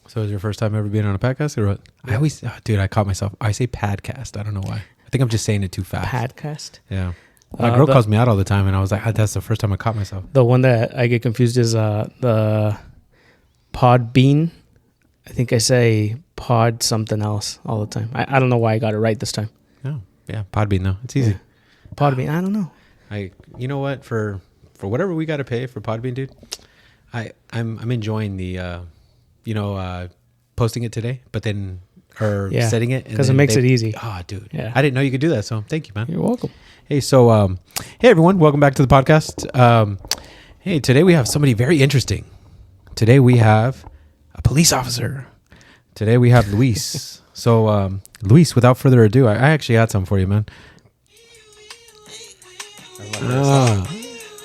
So is your first time ever being on a podcast or what? Yeah. I always, dude, I caught myself. I say podcast. I don't know why. I think I'm just saying it too fast. Podcast? Yeah. My girl calls me out all the time, and I was like, that's the first time I caught myself. The one that I get confused is the pod bean. I think I say pod something else all the time. I don't know why I got it right this time. Oh, yeah. Podbean, though. It's easy. Yeah. Podbean. I don't know. You know what? For whatever we got to pay for Podbean, dude, I'm enjoying the, posting it today, but then setting it because it makes it easy. Oh, dude, yeah. I didn't know you could do that. So thank you, man. You're welcome. Hey, so hey everyone, welcome back to the podcast. Hey, today we have somebody very interesting. Today we have a police officer. Today we have Luis. So Luis, without further ado, I actually had some for you, man.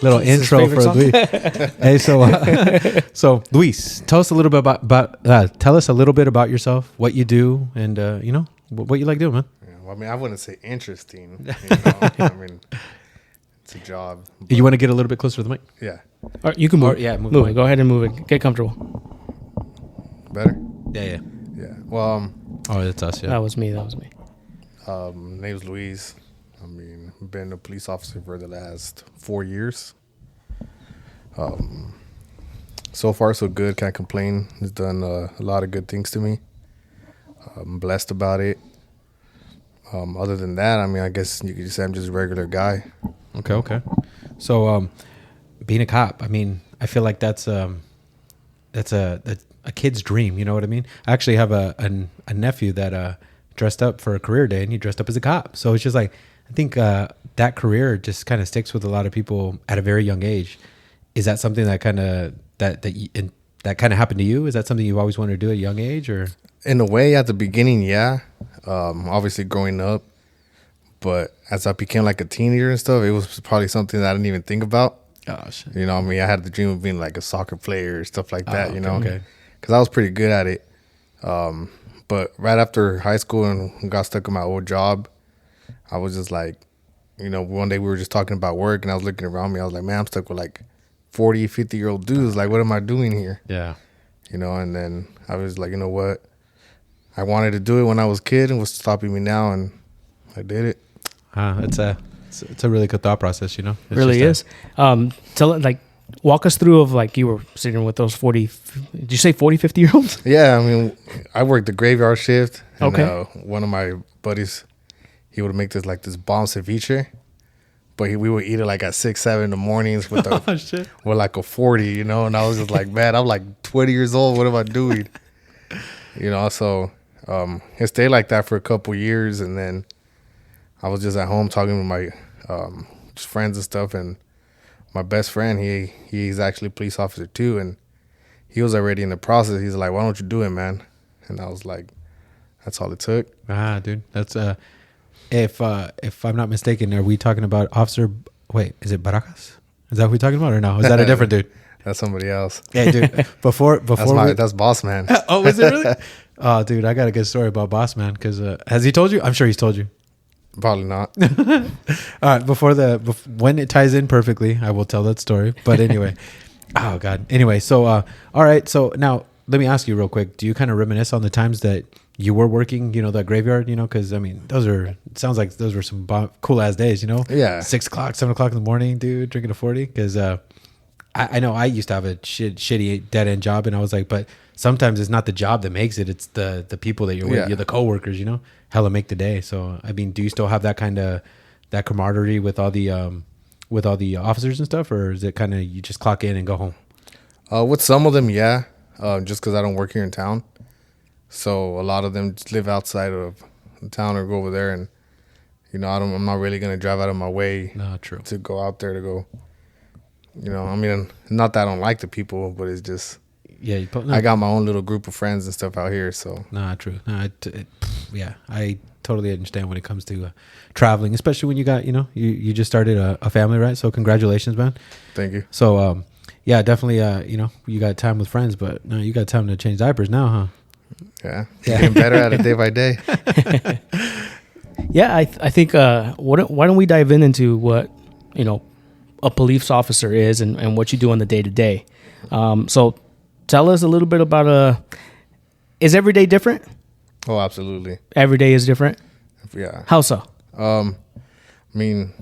Little intro for Luis. Hey, so Luis, tell us a little bit about yourself, what you do, and what you like doing, man. Yeah, well, I mean, I wouldn't say interesting. I mean, it's a job. You want to get a little bit closer to the mic? Yeah. All right, you can move. Move it. Go ahead and move it. Get comfortable. Better? Yeah. Yeah. Well, oh, that's us. Yeah. That was me. Name's Luis. I mean, I've been a police officer for the last 4 years. So far, so good. Can't complain. He's done a lot of good things to me. I'm blessed about it. Other than that, I mean, I guess you could just say I'm just a regular guy. Okay. So, being a cop, I mean, I feel like that's a kid's dream. You know what I mean? I actually have a nephew that dressed up for a career day, and he dressed up as a cop. So it's just like, I think that career just kind of sticks with a lot of people at a very young age. Is that something that kind of that kind of happened to you? Is that something you've always wanted to do at a young age, or? In a way, at the beginning, yeah. Obviously, growing up, but as I became like a teenager and stuff, it was probably something that I didn't even think about. Oh shit! You know, I mean, I had the dream of being like a soccer player or stuff like that. Okay, you know, okay. Because I was pretty good at it. But right after high school and got stuck in my old job, I was just like, one day we were just talking about work, and I was looking around me. I was like, man, I'm stuck with like 40, 50-year-old dudes. Like, what am I doing here? Yeah. And then I was like, you know what? I wanted to do it when I was a kid, and what's stopping me now? And I did it. It's a really good thought process, It really is. Walk us through of like you were sitting with those 40, did you say 40, 50-year-olds? Yeah, I mean, I worked the graveyard shift. And, okay. One of my buddies, he would make this bomb ceviche, but we would eat it like at 6, 7 in the mornings with like a 40, and I was just like, man, I'm like 20 years old. What am I doing? So it stayed like that for a couple years, and then I was just at home talking with my just friends and stuff, and my best friend, he's actually a police officer too, and he was already in the process. He's like, why don't you do it, man? And I was like, that's all it took. Dude, that's if I'm not mistaken, are we talking about Officer? Wait, is it Baracas? Is that who we're talking about, or no? Is that a different dude? That's somebody else. Yeah, dude. Before that's Boss Man. Oh, is it really? Oh, dude, I got a good story about Boss Man because has he told you? I'm sure he's told you. Probably not. All right, when it ties in perfectly, I will tell that story. But anyway, oh god. Anyway, so all right. So now let me ask you real quick. Do you kind of reminisce on the times that you were working, that graveyard? Because I mean, it sounds like those were some cool ass days. Yeah. 6 o'clock, 7 o'clock in the morning, dude, drinking a 40. Because I know I used to have a shitty dead end job, and I was like, but sometimes it's not the job that makes it; it's the people that you're with, you're the coworkers, hella make the day. So I mean, do you still have that kind of that camaraderie with all the officers and stuff, or is it kind of you just clock in and go home? With some of them, yeah, just because I don't work here in town, so a lot of them just live outside of the town or go over there, and I'm not really gonna drive out of my way to go out there to go. I mean, not that I don't like the people, but it's just I got my own little group of friends and stuff out here. So true. I totally understand when it comes to traveling, especially when you got you just started a family, right? So congratulations, man. Thank you. So definitely you got time with friends, but no, you got time to change diapers now, huh? Yeah. Getting better at it day by day. Yeah, I think why don't we dive into what a police officer is and what you do on the day to day. So tell us a little bit about Is every day different? Oh, absolutely. Every day is different? Yeah. How so? I mean,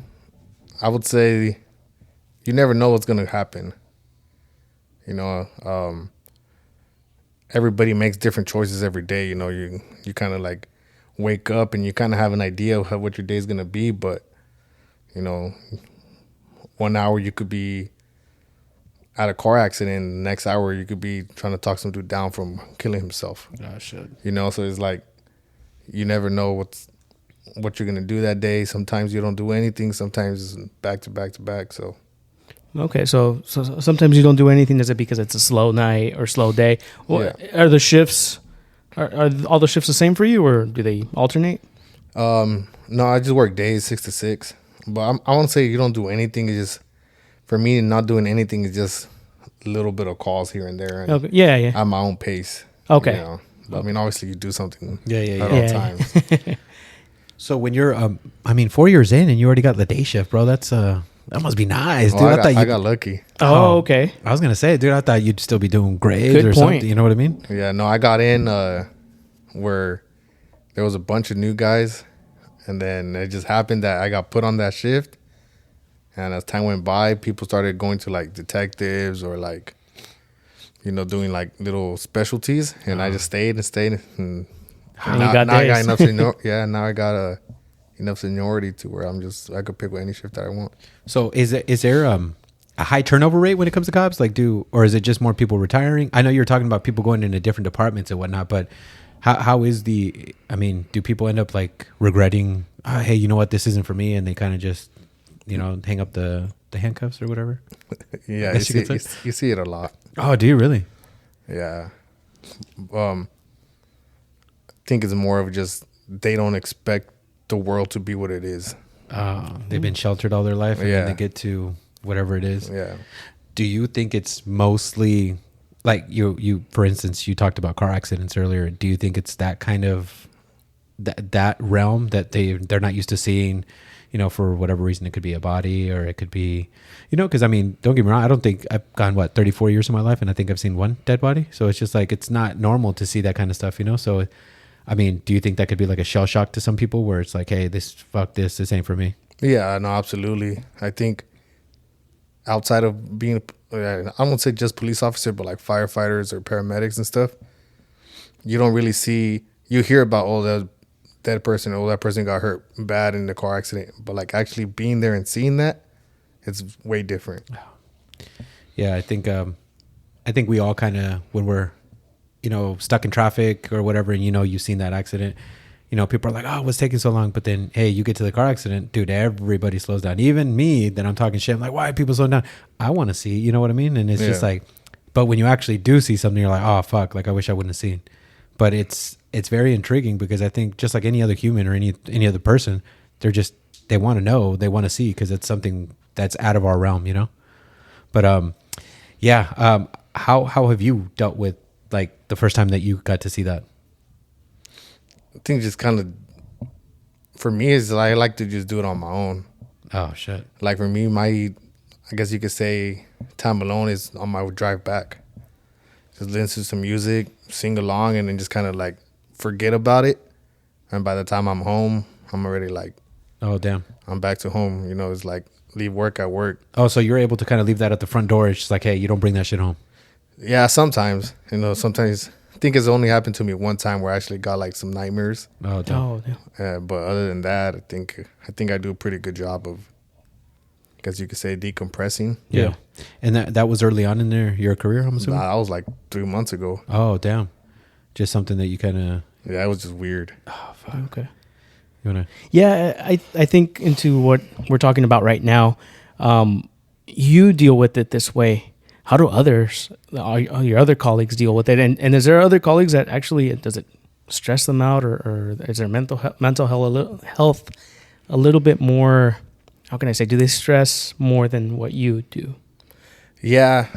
I would say you never know what's going to happen. You know, everybody makes different choices every day. You know, you kind of like wake up and you kind of have an idea of what your day is going to be. But, you know, 1 hour you could be at a car accident. The next hour you could be trying to talk some dude down from killing himself. Oh, shit. You know, so it's like you never know what you're going to do that day. Sometimes you don't do anything. Sometimes it's back to back to back. So. Okay, so sometimes you don't do anything. Is it because it's a slow night or slow day? Well, Yeah. Are the shifts, are all the shifts the same for you, or do they alternate? No, I just work days 6 to 6. But I won't say you don't do anything. It's just, for me, not doing anything is just a little bit of calls here and there. And Okay. Yeah. at my own pace. Okay. You know? But, I mean, obviously you do something Yeah. at all times. So when you're, 4 years in and you already got the day shift, bro, that's that must be nice, dude. I got lucky. Oh, okay. I was gonna say, dude, I thought you'd still be doing grades Good or point. something. You know what I mean? Yeah, no, I got in where there was a bunch of new guys, and then it just happened that I got put on that shift. And as time went by, people started going to like detectives or like, you know, doing like little specialties, and I just stayed. And now I got enough now I got enough seniority to where I could pick any shift that I want. So is there a high turnover rate when it comes to cops? Like or is it just more people retiring? I know you're talking about people going into different departments and whatnot, but how is do people end up like regretting, hey, you know what, this isn't for me, and they kind of just, you know, hang up the handcuffs or whatever? Yeah, you see it a lot. Oh, do you really? Yeah. I think it's more of just they don't expect the world to be what it is. They've been sheltered all their life, and then they get to whatever it is. Yeah. Do you think it's mostly like you for instance, you talked about car accidents earlier. Do you think it's that kind of that realm that they're not used to seeing, you know, for whatever reason? It could be a body, or it could be, you know, because I mean, don't get me wrong, I don't think I've gone 34 years of my life and I think I've seen one dead body. So it's just like, it's not normal to see that kind of stuff, you know? So I mean, do you think that could be like a shell shock to some people where it's like, hey, this ain't for me? Yeah, no, absolutely. I think outside of being, I won't say just police officer, but like firefighters or paramedics and stuff, you don't really see, you hear about, that person got hurt bad in the car accident. But like actually being there and seeing that, it's way different. Yeah, I think we all kind of, when we're, you know, stuck in traffic or whatever, and, you know, you've seen that accident, you know, people are like, oh, what's taking so long? But then, hey, you get to the car accident, dude, everybody slows down. Even me, that I'm talking shit, I'm like, why are people slowing down? I want to see, you know what I mean? And it's just like, but when you actually do see something, you're like, oh, fuck, like I wish I wouldn't have seen. But it's very intriguing, because I think just like any other human or any other person, they want to know, they want to see, because it's something that's out of our realm, you know? But how have you dealt with like the first time that you got to see that? I think just kind of, for me, is I like to just do it on my own. Oh, shit. Like for me, I guess you could say time alone is on my drive back. Just listen to some music, sing along, and then just kind of like forget about it. And by the time I'm home, I'm already like, oh, damn, I'm back to home. You know, it's like leave work at work. Oh, so you're able to kind of leave that at the front door. It's just like, hey, you don't bring that shit home. Yeah, sometimes. You know, sometimes I think it's only happened to me one time where I actually got like some nightmares. Oh, damn. Oh, yeah. But other than that, I think I do a pretty good job of, I guess you could say, decompressing. Yeah. And that was early on in your career, I'm assuming? Nah, that was like 3 months ago. Oh, damn. Just something that you kind of... Yeah, it was just weird. Oh, fuck. Okay. You want to... Yeah, I think into what we're talking about right now, you deal with it this way. How do your other colleagues deal with it? And is there other colleagues that actually, does it stress them out, or is their mental health a little bit more, how can I say, do they stress more than what you do? Yeah,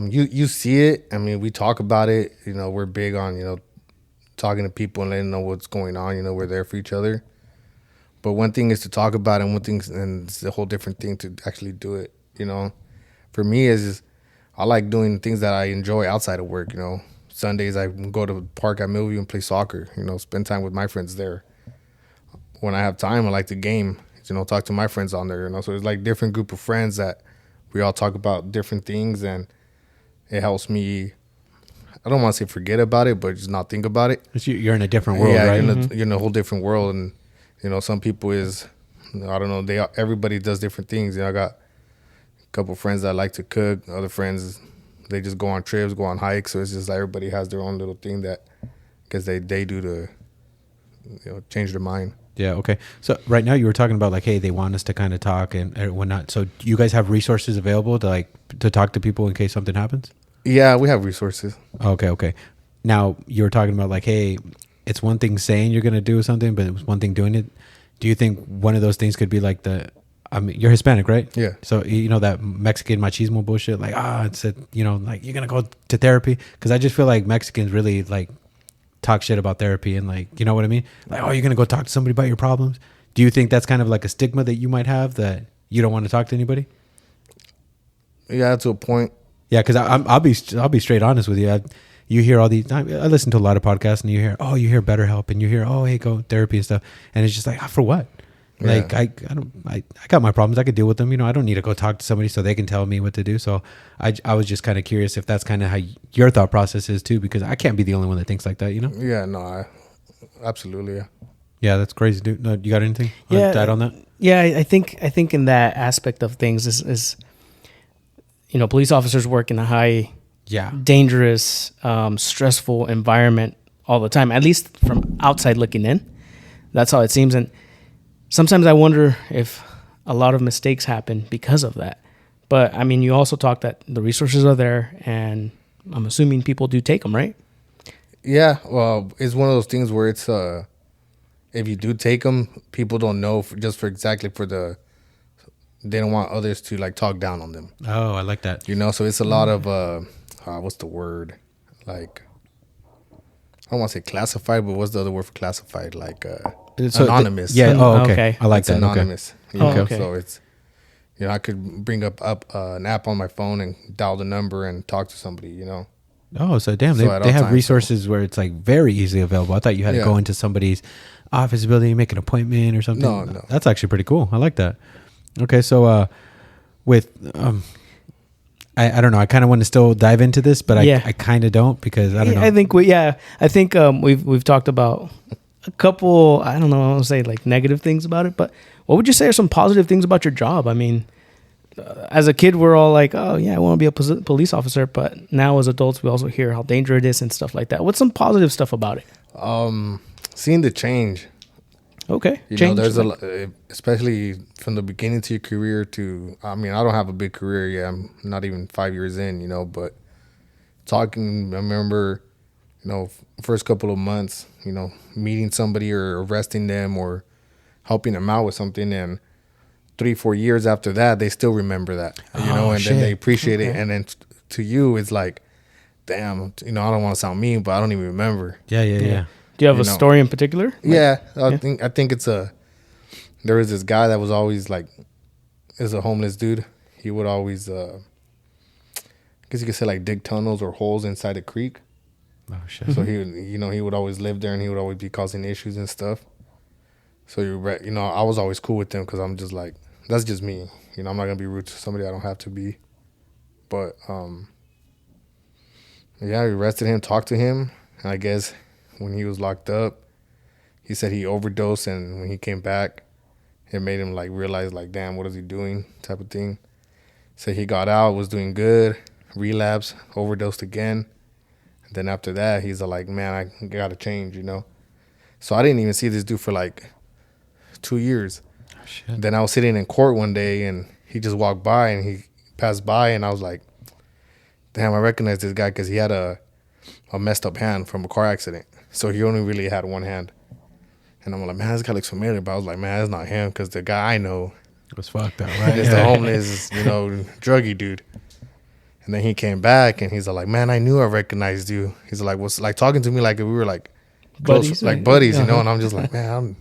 you see it. I mean, we talk about it. You know, we're big on, you know, talking to people and letting them know what's going on. You know, we're there for each other. But one thing is to talk about it, and it's a whole different thing to actually do it. You know, for me is I like doing things that I enjoy outside of work. You know, Sundays I go to the park at Millview and play soccer. Spend time with my friends there. When I have time, I like to game. Talk to my friends on there. So it's like different group of friends that we all talk about different things, and it helps me. I don't want to say forget about it, but just not think about it. You're in a different world, yeah, right? You're in a whole different world, and some people is, I don't know. Everybody does different things. I got a couple friends that like to cook. Other friends, they just go on trips, go on hikes. So it's just like everybody has their own little thing that, because they do to, change their mind. Yeah. Okay. So right now you were talking about like, hey, they want us to kind of talk and whatnot. So you guys have resources available to talk to people in case something happens? Yeah, we have resources. Okay. Now you were talking about like, hey, it's one thing saying you're going to do something, but it's one thing doing it. Do you think one of those things could be like you're Hispanic, right? Yeah. So, that Mexican machismo bullshit, like, it's like, you're going to go to therapy. Cause I just feel like Mexicans really like talk shit about therapy and like, you know what I mean? Like, you're going to go talk to somebody about your problems. Do you think that's kind of like a stigma that you might have that you don't want to talk to anybody? Yeah, to a point. Yeah. Cause I'll be straight honest with you. You hear all these, I listen to a lot of podcasts and you hear BetterHelp and you hear, hey, go therapy and stuff. And it's just like, for what? Yeah. Like, I got my problems. I could deal with them. I don't need to go talk to somebody so they can tell me what to do. So I was just kind of curious if that's kind of how your thought process is too, because I can't be the only one that thinks like that, Yeah, no, absolutely. Yeah. Yeah. That's crazy, dude. No, you got anything to add on that? Yeah. I think in that aspect of things is police officers work in a high, dangerous, stressful environment all the time, at least from outside looking in. That's how it seems. And sometimes I wonder if a lot of mistakes happen because of that. But I mean, you also talk that the resources are there, and I'm assuming people do take them, right? Yeah. Well, it's one of those things where it's, if you do take them, people don't know they don't want others to like talk down on them. Oh, I like that. So it's a lot of, what's the word? Like, I don't want to say classified, but what's the other word for classified? Like, anonymous. Okay. I like it's that. Anonymous. Okay. So it's, I could bring up an app on my phone and dial the number and talk to somebody, Oh, so damn, they have resources where it's like very easily available. I thought you had to go into somebody's office building, make an appointment or something. No. That's actually pretty cool. I like that. Okay, so with I don't know. I kind of want to still dive into this, but I kind of don't because I don't know. I think we've talked about a couple. I don't know. I don't want to say like negative things about it, but what would you say are some positive things about your job? I mean, as a kid, we're all like, oh yeah, I want to be a police officer, but now as adults, we also hear how dangerous it is and stuff like that. What's some positive stuff about it? Seeing the change. Okay. There's a lot, especially from the beginning to your career to, I mean, I don't have a big career yet. I'm not even 5 years in, but talking, I remember, first couple of months, meeting somebody or arresting them or helping them out with something. And 3-4 years after that, they still remember that, and then they appreciate it. And then to you, it's like, damn, I don't want to sound mean, but I don't even remember. Yeah. Do you have a story in particular? I think it's there was this guy that was always like, is a homeless dude. He would always, I guess you could say like dig tunnels or holes inside a creek. Oh shit. So he would always live there and he would always be causing issues and stuff. So I was always cool with him because I'm just like, that's just me. I'm not gonna be rude to somebody I don't have to be. But we arrested him, talked to him, and I guess when he was locked up, he said he overdosed, and when he came back, it made him like realize like, damn, what is he doing, type of thing. So he got out, was doing good, relapsed, overdosed again. And then after that, he's like, man, I gotta change, So I didn't even see this dude for like 2 years. Oh, shit. Then I was sitting in court one day, and he just walked by, and he passed by, and I was like, damn, I recognize this guy because he had a messed up hand from a car accident. So he only really had one hand. And I'm like, man, this guy looks familiar. But I was like, man, that's not him because the guy I know was fucked up, right? Is the homeless, druggy dude. And then he came back and he's like, man, I knew I recognized you. He's like, was like talking to me like we were like close, buddies, And I'm just like, man,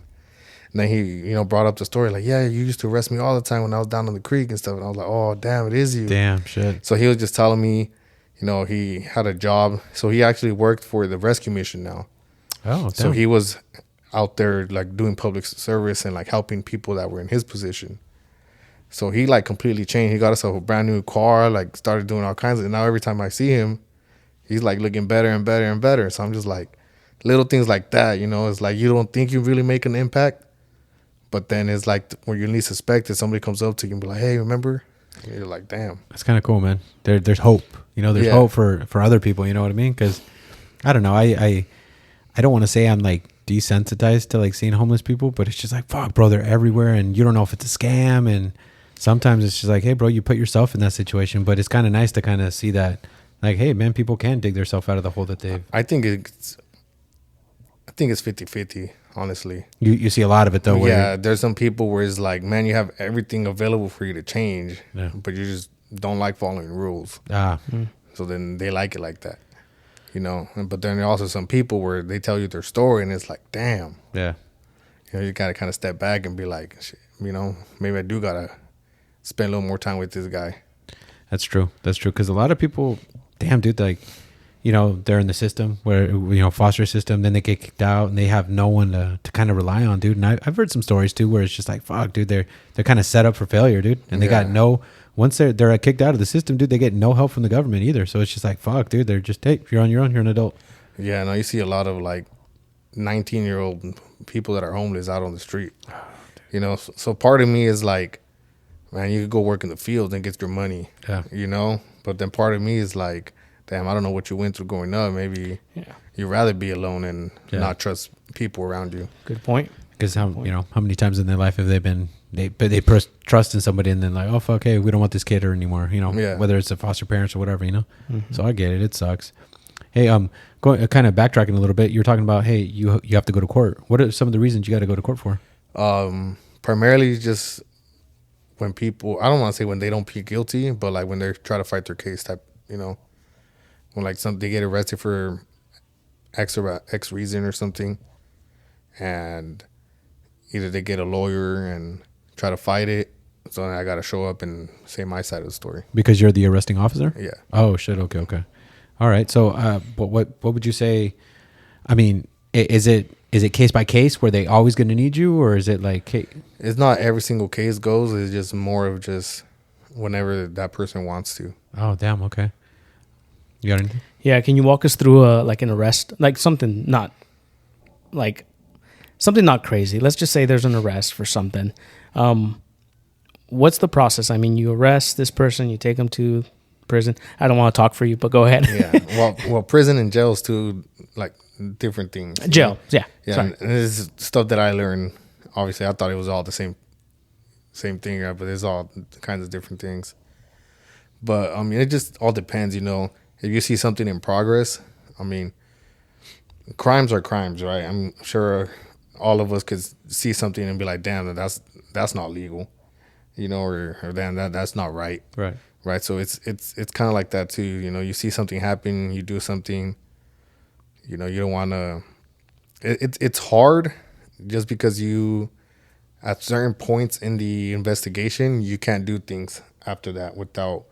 And then he, brought up the story like, yeah, you used to arrest me all the time when I was down on the creek and stuff. And I was like, oh, damn, it is you. Damn, shit. So he was just telling me, he had a job. So he actually worked for the rescue mission now. Oh, damn. So he was out there like doing public service and like helping people that were in his position. So he like completely changed. He got himself a brand new car, like started doing all kinds of, and now every time I see him, he's like looking better and better and better. So I'm just like, little things like that, it's like you don't think you really make an impact, but then it's like when you least suspect it, somebody comes up to you and be like, hey, remember? And you're like, damn. That's kind of cool, man. There's hope. There's hope for other people, you know what I mean? Because I don't know, I don't want to say I'm like desensitized to like seeing homeless people, but it's just like, fuck, bro, they're everywhere and you don't know if it's a scam. And sometimes it's just like, hey, bro, you put yourself in that situation. But it's kind of nice to kind of see that, like, hey, man, people can dig themselves out of the hole that they've. I think it's 50-50, honestly. You see a lot of it, though. Yeah, there's some people where it's like, man, you have everything available for you to change, but you just don't like following rules. So then they like it like that. But then there are also some people where they tell you their story and it's like, damn. Yeah. You got to kind of step back and be like, maybe I do got to spend a little more time with this guy. That's true. Because a lot of people, damn, dude, like, they're in the system where, foster system, then they get kicked out and they have no one to kind of rely on, dude. And I've heard some stories too, where it's just like, fuck, dude, they're kind of set up for failure, dude. And they got once they're kicked out of the system, dude, they get no help from the government either. So it's just like, fuck, dude, they're just, hey, if you're on your own, you're an adult. Yeah. No, you see a lot of like 19-year-old people that are homeless out on the street, so part of me is like, man, you could go work in the field and get your money, but then part of me is like, damn, I don't know what you went through growing up. Maybe you'd rather be alone and not trust people around you. Good point. Because how many times in their life have they trust in somebody and then like, oh fuck, hey, we don't want this kid anymore. Whether it's a foster parents or whatever. Mm-hmm. So I get it. It sucks. Hey, going kind of backtracking a little bit. You were talking about, hey, you have to go to court. What are some of the reasons you got to go to court for? Primarily just when people, I don't want to say when they don't plead guilty, but like when they try to fight their case type, when like they get arrested for X reason or something, and either they get a lawyer and try to fight it, so then I got to show up and say my side of the story. Because you're the arresting officer? Yeah. Oh shit. Okay. All right. So, what would you say? I mean, is it case by case where they always going to need you, or is it like? It's not every single case goes. It's just more of just whenever that person wants to. Oh damn. Okay. You got anything? Yeah. Can you walk us through like an arrest, like something not crazy? Let's just say there's an arrest for something. What's the process? I mean, you arrest this person, you take them to prison. I don't want to talk for you, but go ahead. Yeah. Well, prison and jail is two like different things. Jail. Yeah. Yeah. And this is stuff that I learned. Obviously, I thought it was all the same thing, right? But it's all kinds of different things. But I mean, it just all depends, If you see something in progress, I mean, crimes are crimes, right? I'm sure all of us could see something and be like, damn, that's not legal, or damn, that's not right. Right. So it's kind of like that too. You see something happen, you do something, you don't want to, it's hard just because at certain points in the investigation, you can't do things after that without,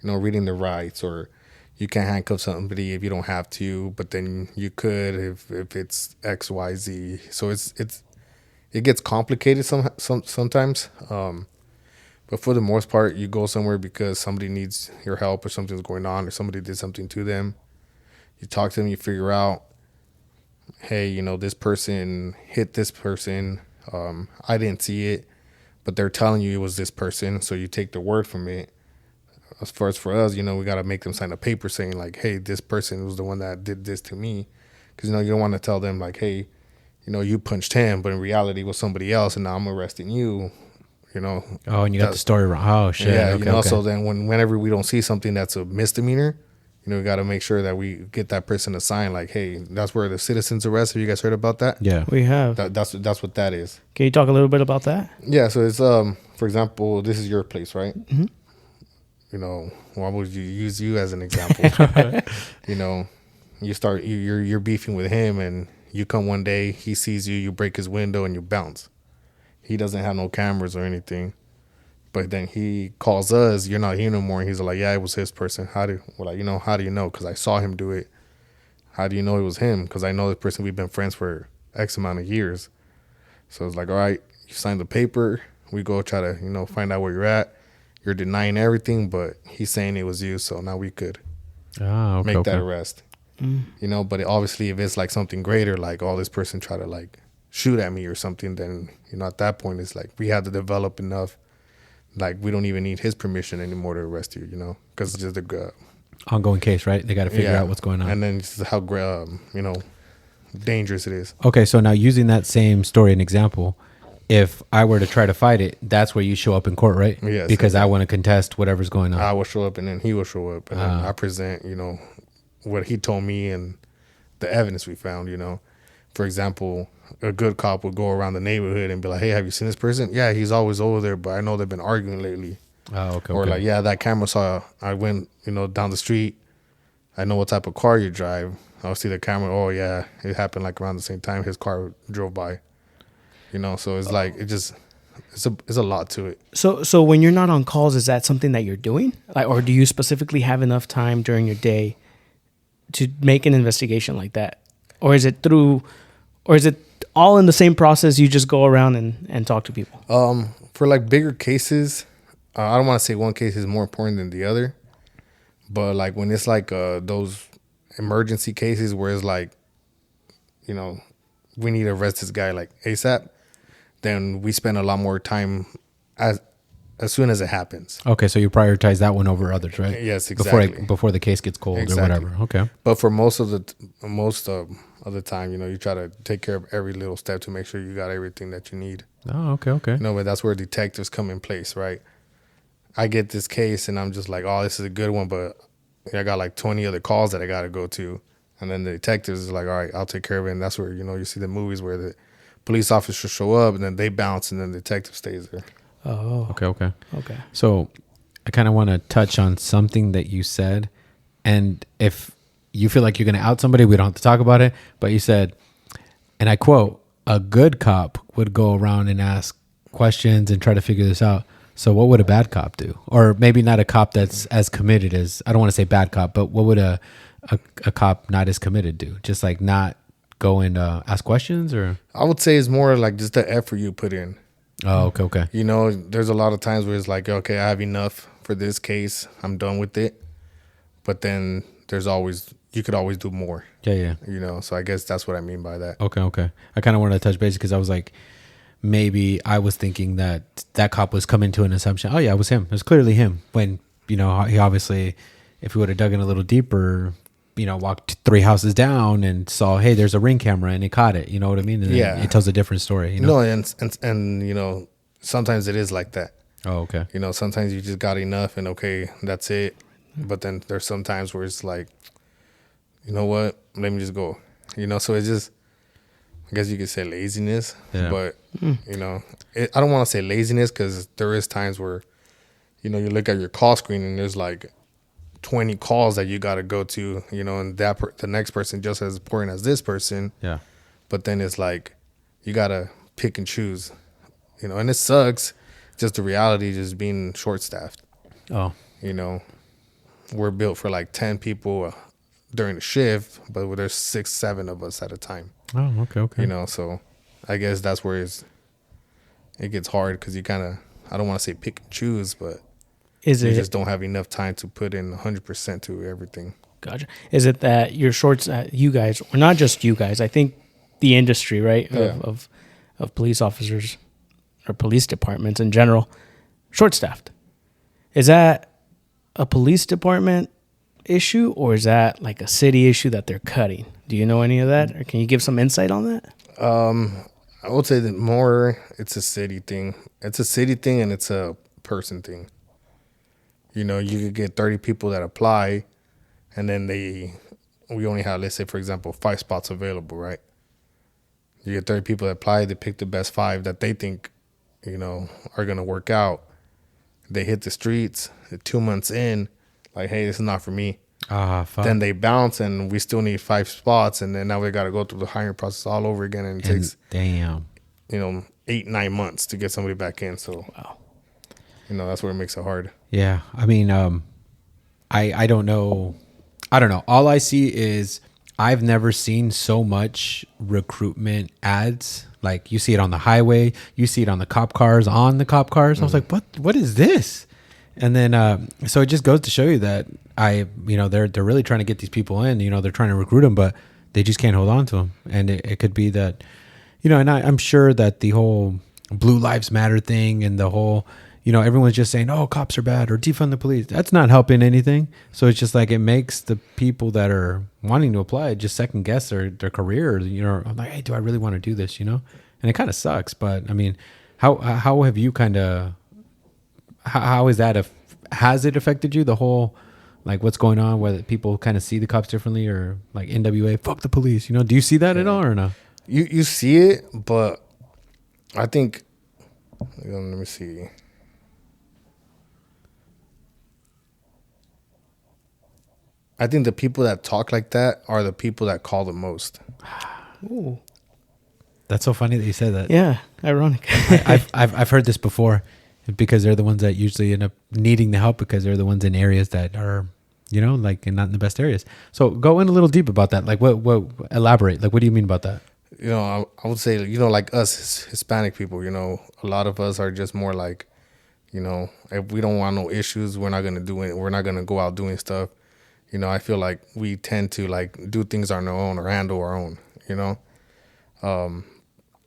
reading the rights, or you can't handcuff somebody if you don't have to, but then you could if it's X, Y, Z. So it gets complicated sometimes. But for the most part, you go somewhere because somebody needs your help or something's going on or somebody did something to them. You talk to them, you figure out, hey, this person hit this person. I didn't see it, but they're telling you it was this person. So you take their word from it. As far as for us, we got to make them sign a paper saying like, hey, this person was the one that did this to me. Because, you don't want to tell them like, hey, you punched him, but in reality it was somebody else and now I'm arresting you, Oh, and you got the story wrong. Oh, shit. Yeah, okay. So then whenever we don't see something that's a misdemeanor, we got to make sure that we get that person to sign like, hey, that's where the citizen's arrest. Have you guys heard about that? Yeah. We have. That's what that is. Can you talk a little bit about that? Yeah, so it's, for example, this is your place, right? Mm-hmm. Why would you use you as an example? You're beefing with him and you come one day, he sees you, you break his window and you bounce. He doesn't have no cameras or anything, But then he calls us, you're not here no more. And he's like, yeah, it was his person. We're like, how do you know? Because I saw him do it. How do you know it was him? Because I know this person. We've been friends for X amount of years. So it's like, all right, you signed the paper. We go try to, find out where you're at. You're denying everything, but he's saying it was you. So now we could make that arrest. But obviously if it's like something greater, like this person try to like shoot at me or something, then, at that point it's like we have to develop enough. Like we don't even need his permission anymore to arrest you, because it's just a ongoing case, right? They got to figure out what's going on. And then it's how, dangerous it is. Okay, so now using that same story and example, if I were to try to fight it, that's where you show up in court, right? Yes. Because I want to contest whatever's going on. I will show up and then he will show up. And then I present, what he told me and the evidence we found, For example, a good cop would go around the neighborhood and be like, hey, have you seen this person? Yeah, he's always over there, but I know they've been arguing lately. Oh, okay. Or like, yeah, that camera saw, I went, down the street. I know what type of car you drive. I'll see the camera. Oh, yeah, it happened like around the same time his car drove by. So it's like, it's a lot to it. So when you're not on calls, is that something that you're doing? Like, or do you specifically have enough time during your day to make an investigation like that? Or is it all in the same process? You just go around and talk to people? For like bigger cases, I don't want to say one case is more important than the other, but like when it's like those emergency cases where it's like, we need to arrest this guy like ASAP, then we spend a lot more time as soon as it happens. Okay, so you prioritize that one over others, right? Yes, exactly. Before the case gets cold or whatever. Okay. But for most of the time, you try to take care of every little step to make sure you got everything that you need. Oh, okay. But that's where detectives come in place, right? I get this case and I'm just like, oh, this is a good one, but I got like 20 other calls that I got to go to. And then the detectives is like, all right, I'll take care of it. And that's where, you see the movies where the police officers show up and then they bounce and then the detective stays there. Oh. Okay. So I kind of want to touch on something that you said. And if you feel like you're going to out somebody, we don't have to talk about it. But you said, and I quote, a good cop would go around and ask questions and try to figure this out. So what would a bad cop do? Or maybe not a cop that's as committed as, I don't want to say bad cop, but what would a cop not as committed do? Just like not go and ask questions? Or I would say it's more like just the effort you put in. Oh, okay. There's a lot of times where it's like, okay, I have enough for this case. I'm done with it. But then you could always do more. Yeah. So I guess that's what I mean by that. Okay. I kind of wanted to touch base because I was like, maybe I was thinking that cop was coming to an assumption. Oh yeah, it was him. It was clearly him. When, he obviously, if he would have dug in a little deeper, walked 3 houses down and saw, hey, there's a Ring camera and he caught it. You know what I mean? And yeah. It tells a different story. No, and sometimes it is like that. Oh, okay. Sometimes you just got enough and okay, that's it. But then there's some times where it's like, you know what? Let me just go. So it's just, I guess you could say laziness. Yeah. But, I don't want to say laziness because there is times where, you look at your call screen and there's like 20 calls that you got to go to, and the next person just as important as this person. Yeah. But then it's like, you got to pick and choose, and it sucks. Just the reality, just being short-staffed. Oh. We're built for like 10 people during the shift, but there's 6, 7 of us at a time. Oh, okay. So I guess that's where it gets hard because you kind of, I don't want to say pick and choose, but you just don't have enough time to put in 100% to everything. Gotcha. Is it that you're short, you guys, or not just you guys, I think the industry, right, of police officers or police departments in general, short-staffed. Is that a police department issue or is that like a city issue that they're cutting? Do you know any of that, or can you give some insight on that? I would say that more it's a city thing. It's a city thing and it's a person thing. You could get 30 people that apply and then we only have, let's say, for example, 5 spots available, right? You get 30 people that apply, they pick the best 5 that they think, are going to work out. They hit the streets 2 months in, like, hey, this is not for me. Fuck. Then they bounce and we still need 5 spots. And then now we got to go through the hiring process all over again. And it takes, 8-9 months to get somebody back in. So, wow. That's where it makes it hard. Yeah. I mean, I don't know. I don't know. All I see is I've never seen so much recruitment ads. Like you see it on the highway, you see it on the cop cars, I was like, what is this? And then, so it just goes to show you that they're really trying to get these people in, they're trying to recruit them, but they just can't hold on to them. And it could be that, and I'm sure that the whole Blue Lives Matter thing and the whole, everyone's just saying, oh, cops are bad or defund the police. That's not helping anything. So it's just like it makes the people that are wanting to apply just second guess their career. I'm like, hey, do I really want to do this? And it kind of sucks. But I mean, how have you kind of, how is that? Has it affected you? The whole, like what's going on, whether people kind of see the cops differently or like NWA, fuck the police, do you see that at all or no? You see it, but I think, let me see. I think the people that talk like that are the people that call the most. Ooh. That's so funny that you said that. Yeah, ironic. I've heard this before because they're the ones that usually end up needing the help because they're the ones in areas that are, like not in the best areas. So go in a little deep about that. Like what elaborate? Like what do you mean about that? I would say, like us Hispanic people, a lot of us are just more like, if we don't want no issues, we're not going to do it. We're not going to go out doing stuff. I feel like we tend to like do things on our own or handle our own,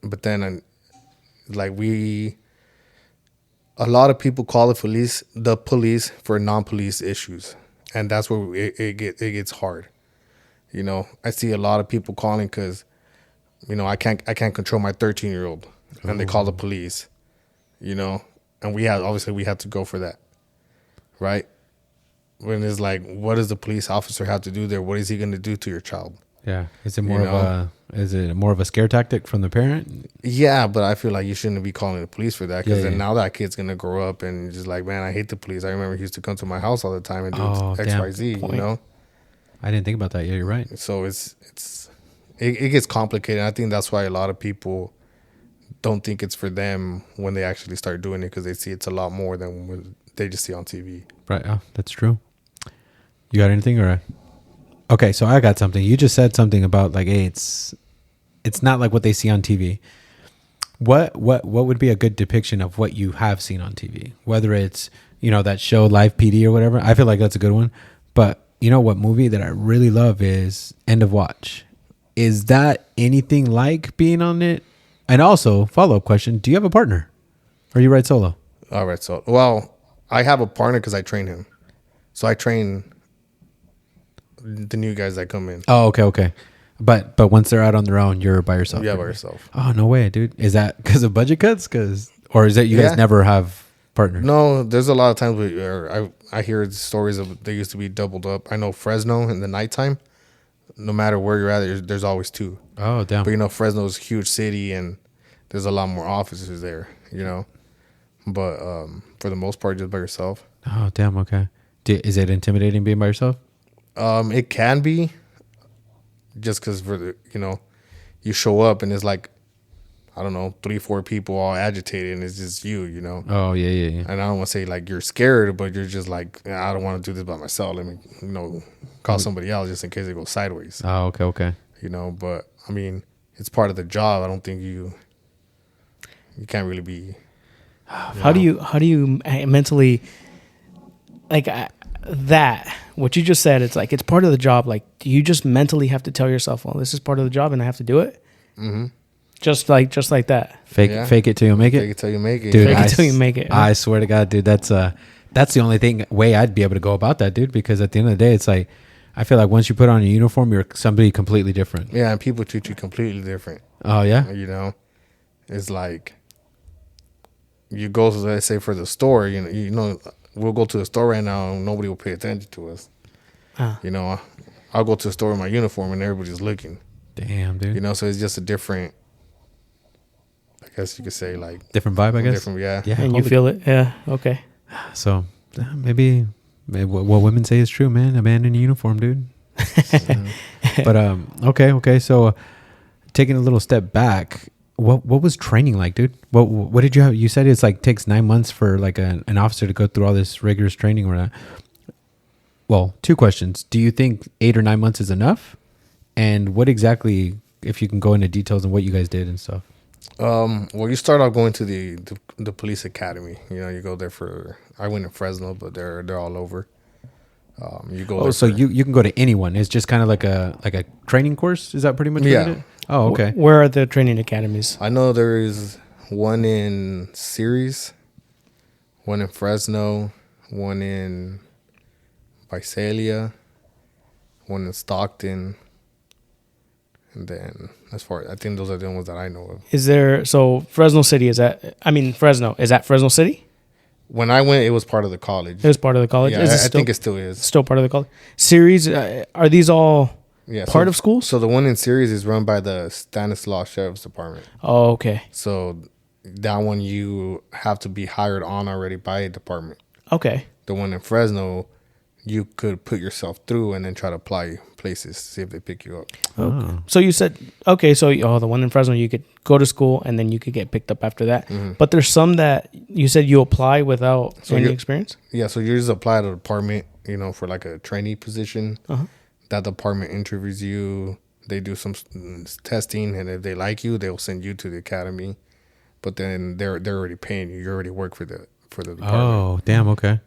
but then like a lot of people call the police for non-police issues. And that's where it gets hard. I see a lot of people calling because, I can't control my 13-year-old and they call the police, and we have to go for that. Right. When it's like, what does the police officer have to do there? What is he going to do to your child? Yeah. Is it more of a scare tactic from the parent? Yeah, but I feel like you shouldn't be calling the police for that because then now that kid's going to grow up and just like, man, I hate the police. I remember he used to come to my house all the time and do XYZ, I didn't think about that. Yeah, you're right. So it gets complicated. I think that's why a lot of people don't think it's for them when they actually start doing it because they see it's a lot more than when they just see on TV. Right. Oh, that's true. You got anything or? Okay, so I got something. You just said something about like, hey, it's not like what they see on TV. What would be a good depiction of what you have seen on TV? Whether it's, that show Live PD or whatever. I feel like that's a good one. But what movie that I really love is End of Watch. Is that anything like being on it? And also, follow-up question, do you have a partner? Or you ride solo? I ride solo. Well, I have a partner because I train him. So I train the new guys that come in. Oh, okay. But once they're out on their own, you're by yourself. Yeah, by yourself. Oh, no way, dude. Is that because of budget cuts? Or is that you guys never have partners? No, there's a lot of times where I hear stories of they used to be doubled up. I know Fresno in the nighttime, no matter where you're at, there's always two. Oh, damn. But, Fresno's a huge city and there's a lot more officers there, But for the most part, just by yourself. Oh, damn. Okay. Is it intimidating being by yourself? It can be, just because you show up and it's like, I don't know, 3-4 people all agitated and it's just you. Oh yeah. And I don't want to say like you're scared, but you're just like, I don't want to do this by myself. Let me, call somebody else just in case it goes sideways. Oh, okay. But I mean, it's part of the job. I don't think you can't really be. How do you mentally like that? What you just said, it's like it's part of the job. Like, do you just mentally have to tell yourself, "Well, this is part of the job, and I have to do it"? Mm-hmm. Just like that. Fake it till you make it. Fake it till you make it, dude. Fake it till you make it. I swear to God, dude. That's the only way I'd be able to go about that, dude. Because at the end of the day, it's like I feel like once you put on a uniform, you're somebody completely different. Yeah, and people treat you completely different. Oh yeah. It's like you go to, let's say, for the store. We'll go to the store right now and nobody will pay attention to us. I'll go to the store in my uniform and everybody's looking. Damn, dude. So it's just a different, I guess you could say, like different vibe, I guess. Different, yeah. Yeah. And you feel it. Yeah. Okay. So maybe what women say is true, man. A man in a uniform, dude. But okay. So taking a little step back, what was training like, dude? What did you have? You said it's like takes 9 months for like an officer to go through all this rigorous training or not. Well, two questions. Do you think 8 or 9 months is enough? And what exactly, if you can go into details on what you guys did and stuff? Well, you start off going to the police academy. You know, you go there I went to Fresno, but they're all over. You go. Oh, so you can go to anyone. It's just kind of like a training course. Is that pretty much? Yeah. What it is? Oh, okay. Where are the training academies? I know there is one in Ceres, one in Fresno, one in Visalia, one in Stockton, and then I think those are the ones that I know of. Is there, so Fresno City, Fresno, is that Fresno City? When I went, it was part of the college. It was part of the college? Yeah, I think it still is. Still part of the college? Series, are these all part of schools? So the one in Ceres is run by the Stanislaus Sheriff's Department. Oh, okay. So that one you have to be hired on already by a department. Okay. The one in Fresno, you could put yourself through and then try to apply places, see if they pick you up. Okay. So you said, the one in Fresno, you could go to school and then you could get picked up after that. Mm-hmm. But there's some that you said you apply without any experience? Yeah, so you just apply to the department, for like a trainee position. Uh-huh. That department interviews you. They do some testing, and if they like you, they'll send you to the academy. But then they're already paying you. You already work for the department. Oh, damn. Okay.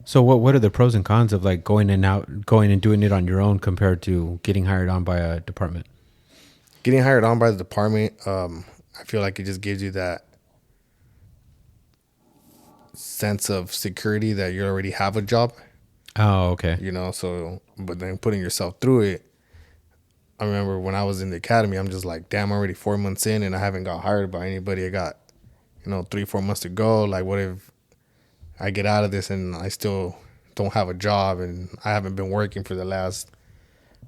So what are the pros and cons of like going and doing it on your own compared to getting hired on by a department? Getting hired on by the department, I feel like it just gives you that sense of security that you already have a job. Oh, okay. But then putting yourself through it, I remember when I was in the academy, I'm just like, damn, I'm already 4 months in and I haven't got hired by anybody. I got, 3-4 months to go. Like, what if I get out of this and I still don't have a job and I haven't been working for the last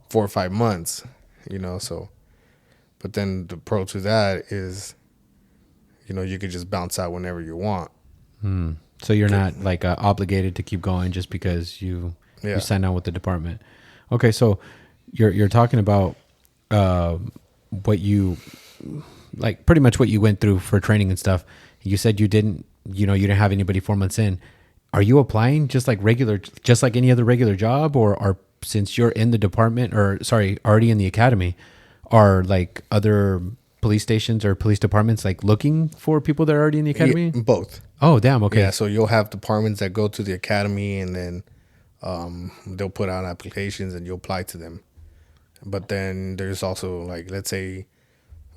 4 or 5 months, so. But then the pro to that is, you could just bounce out whenever you want. So you're not like obligated to keep going just because you sign on with the department. Okay, so you're talking about what you like, pretty much what you went through for training and stuff. You said you didn't have anybody 4 months in. Are you applying just like any other regular job, or since you're in the department, already in the academy, are like other police stations or police departments like looking for people that are already in the academy? Yeah, both. Oh, damn. Okay. Yeah, so you'll have departments that go to the academy and then they'll put out applications and you apply to them. But then there's also like, let's say,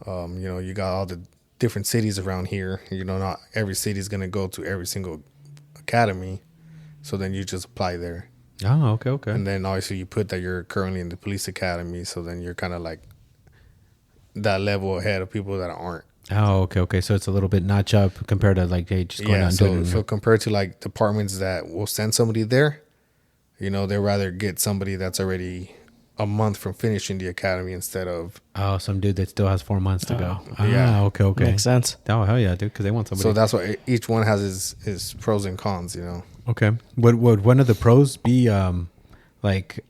you got all the different cities around here. Not every city is going to go to every single academy. So then you just apply there. Oh, okay. And then obviously you put that you're currently in the police academy. So then you're kind of like that level ahead of people that aren't. Oh, okay. So it's a little bit notch up compared to like, hey, just going out and doing it. So compared to like departments that will send somebody there, they'd rather get somebody that's already a month from finishing the academy instead of some dude that still has 4 months to go. Yeah. Okay. Makes sense. Oh, hell yeah, dude, because they want somebody. So that's why each one has his pros and cons, Okay. Would one of the pros be like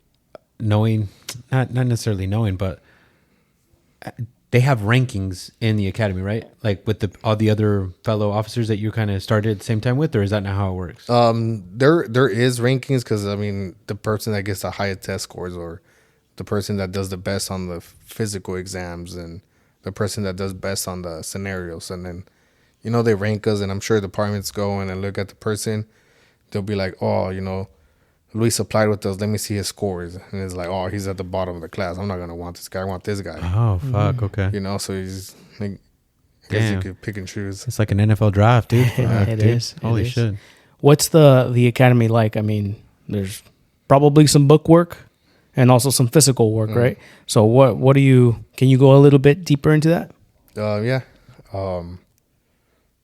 knowing, not necessarily knowing, but they have rankings in the academy, right? Like with all the other fellow officers that you kind of started at the same time with, or is that not how it works? There is rankings because the person that gets the highest test scores, or the person that does the best on the physical exams, and the person that does best on the scenarios, and then they rank us, and I'm sure departments go in and look at the person. They'll be like, oh, Luis applied with us. Let me see his scores. And it's like, oh, he's at the bottom of the class. I'm not going to want this guy. I want this guy. Oh, fuck. Okay. So he's, I guess you could pick and choose. It's like an NFL draft, dude. It is. Holy shit. What's the academy like? I mean, there's probably some book work and also some physical work, right? So can you go a little bit deeper into that? Yeah. I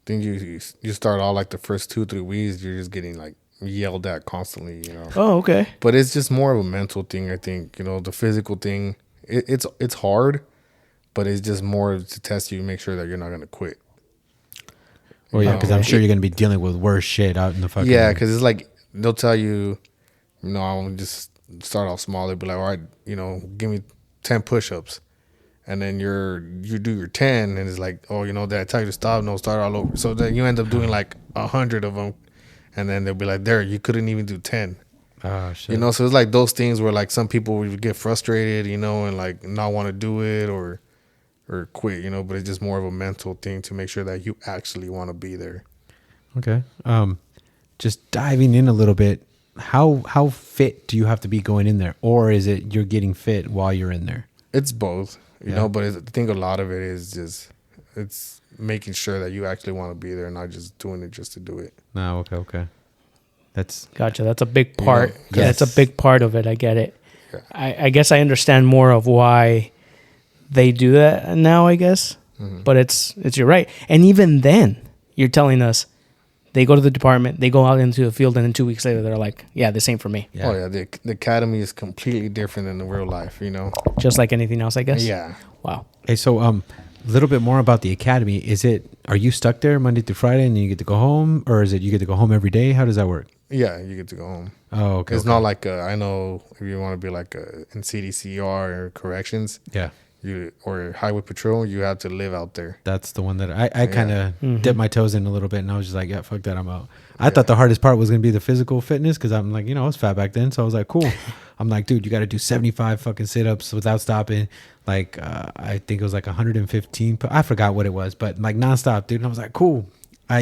think you start all like the first 2-3 weeks, you're just getting like yelled at constantly, Oh, okay. But it's just more of a mental thing, I think. The physical thing, it's hard, but it's just more to test you, make sure that you're not going to quit. Well, yeah, because I'm sure you're going to be dealing with worse shit out in the fucking... Yeah, because it's like, they'll tell you, I want to just start off small. They'll be like, all right, give me 10 push-ups. and then you do your 10, and it's like, oh, did I tell you to stop? No, start all over. So then you end up doing like 100 of them, and then they'll be like, there, you couldn't even do 10. Oh shit. So it's like those things where like some people would get frustrated, and like not want to do it or quit, but it's just more of a mental thing to make sure that you actually want to be there. Okay. Just diving in a little bit, how fit do you have to be going in there, or is it you're getting fit while you're in there? It's both, but I think a lot of it is just it's making sure that you actually want to be there, not just doing it just to do it. No, okay. That's gotcha. That's a big part. Yes. That's a big part of it. I get it. Yeah. I guess I understand more of why they do that now, I guess. Mm-hmm. But it's you're right. And even then, you're telling us they go to the department, they go out into the field, and then 2 weeks later, they're like, yeah, this ain't for me. Yeah. Oh, yeah. The academy is completely different than the real life, Just like anything else, I guess? Yeah. Wow. Hey, so a little bit more about the academy. Are you stuck there Monday through Friday and then you get to go home, or is it you get to go home every day? How does that work? Yeah, you get to go home. Oh, okay. It's not like I know if you want to be like in CDCR or corrections. Yeah. Or highway patrol, you have to live out there. That's the one that I kind of dipped my toes in a little bit, and I was just like, yeah, fuck that, I'm out. I thought the hardest part was going to be the physical fitness, because I'm like, I was fat back then, so I was like, cool. I'm like, dude, you got to do 75 fucking sit-ups without stopping. Like, I think it was like 115. I forgot what it was, but like nonstop, dude. And I was like, cool.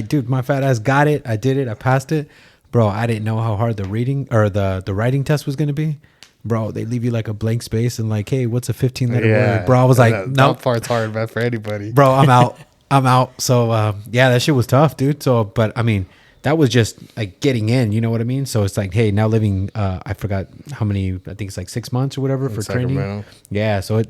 Dude, my fat ass got it. I did it. I passed it. Bro, I didn't know how hard the reading or the writing test was going to be. Bro, they leave you like a blank space and like, hey, what's a 15-letter word? Bro, I was like, no. That part's hard, man, for anybody. Bro, I'm out. I'm out. So, yeah, that shit was tough, dude. So, but I mean, that was just like getting in, you know what I mean? So it's like, hey, now living, I forgot how many, I think it's like 6 months or whatever for training. Sacramento. Yeah. So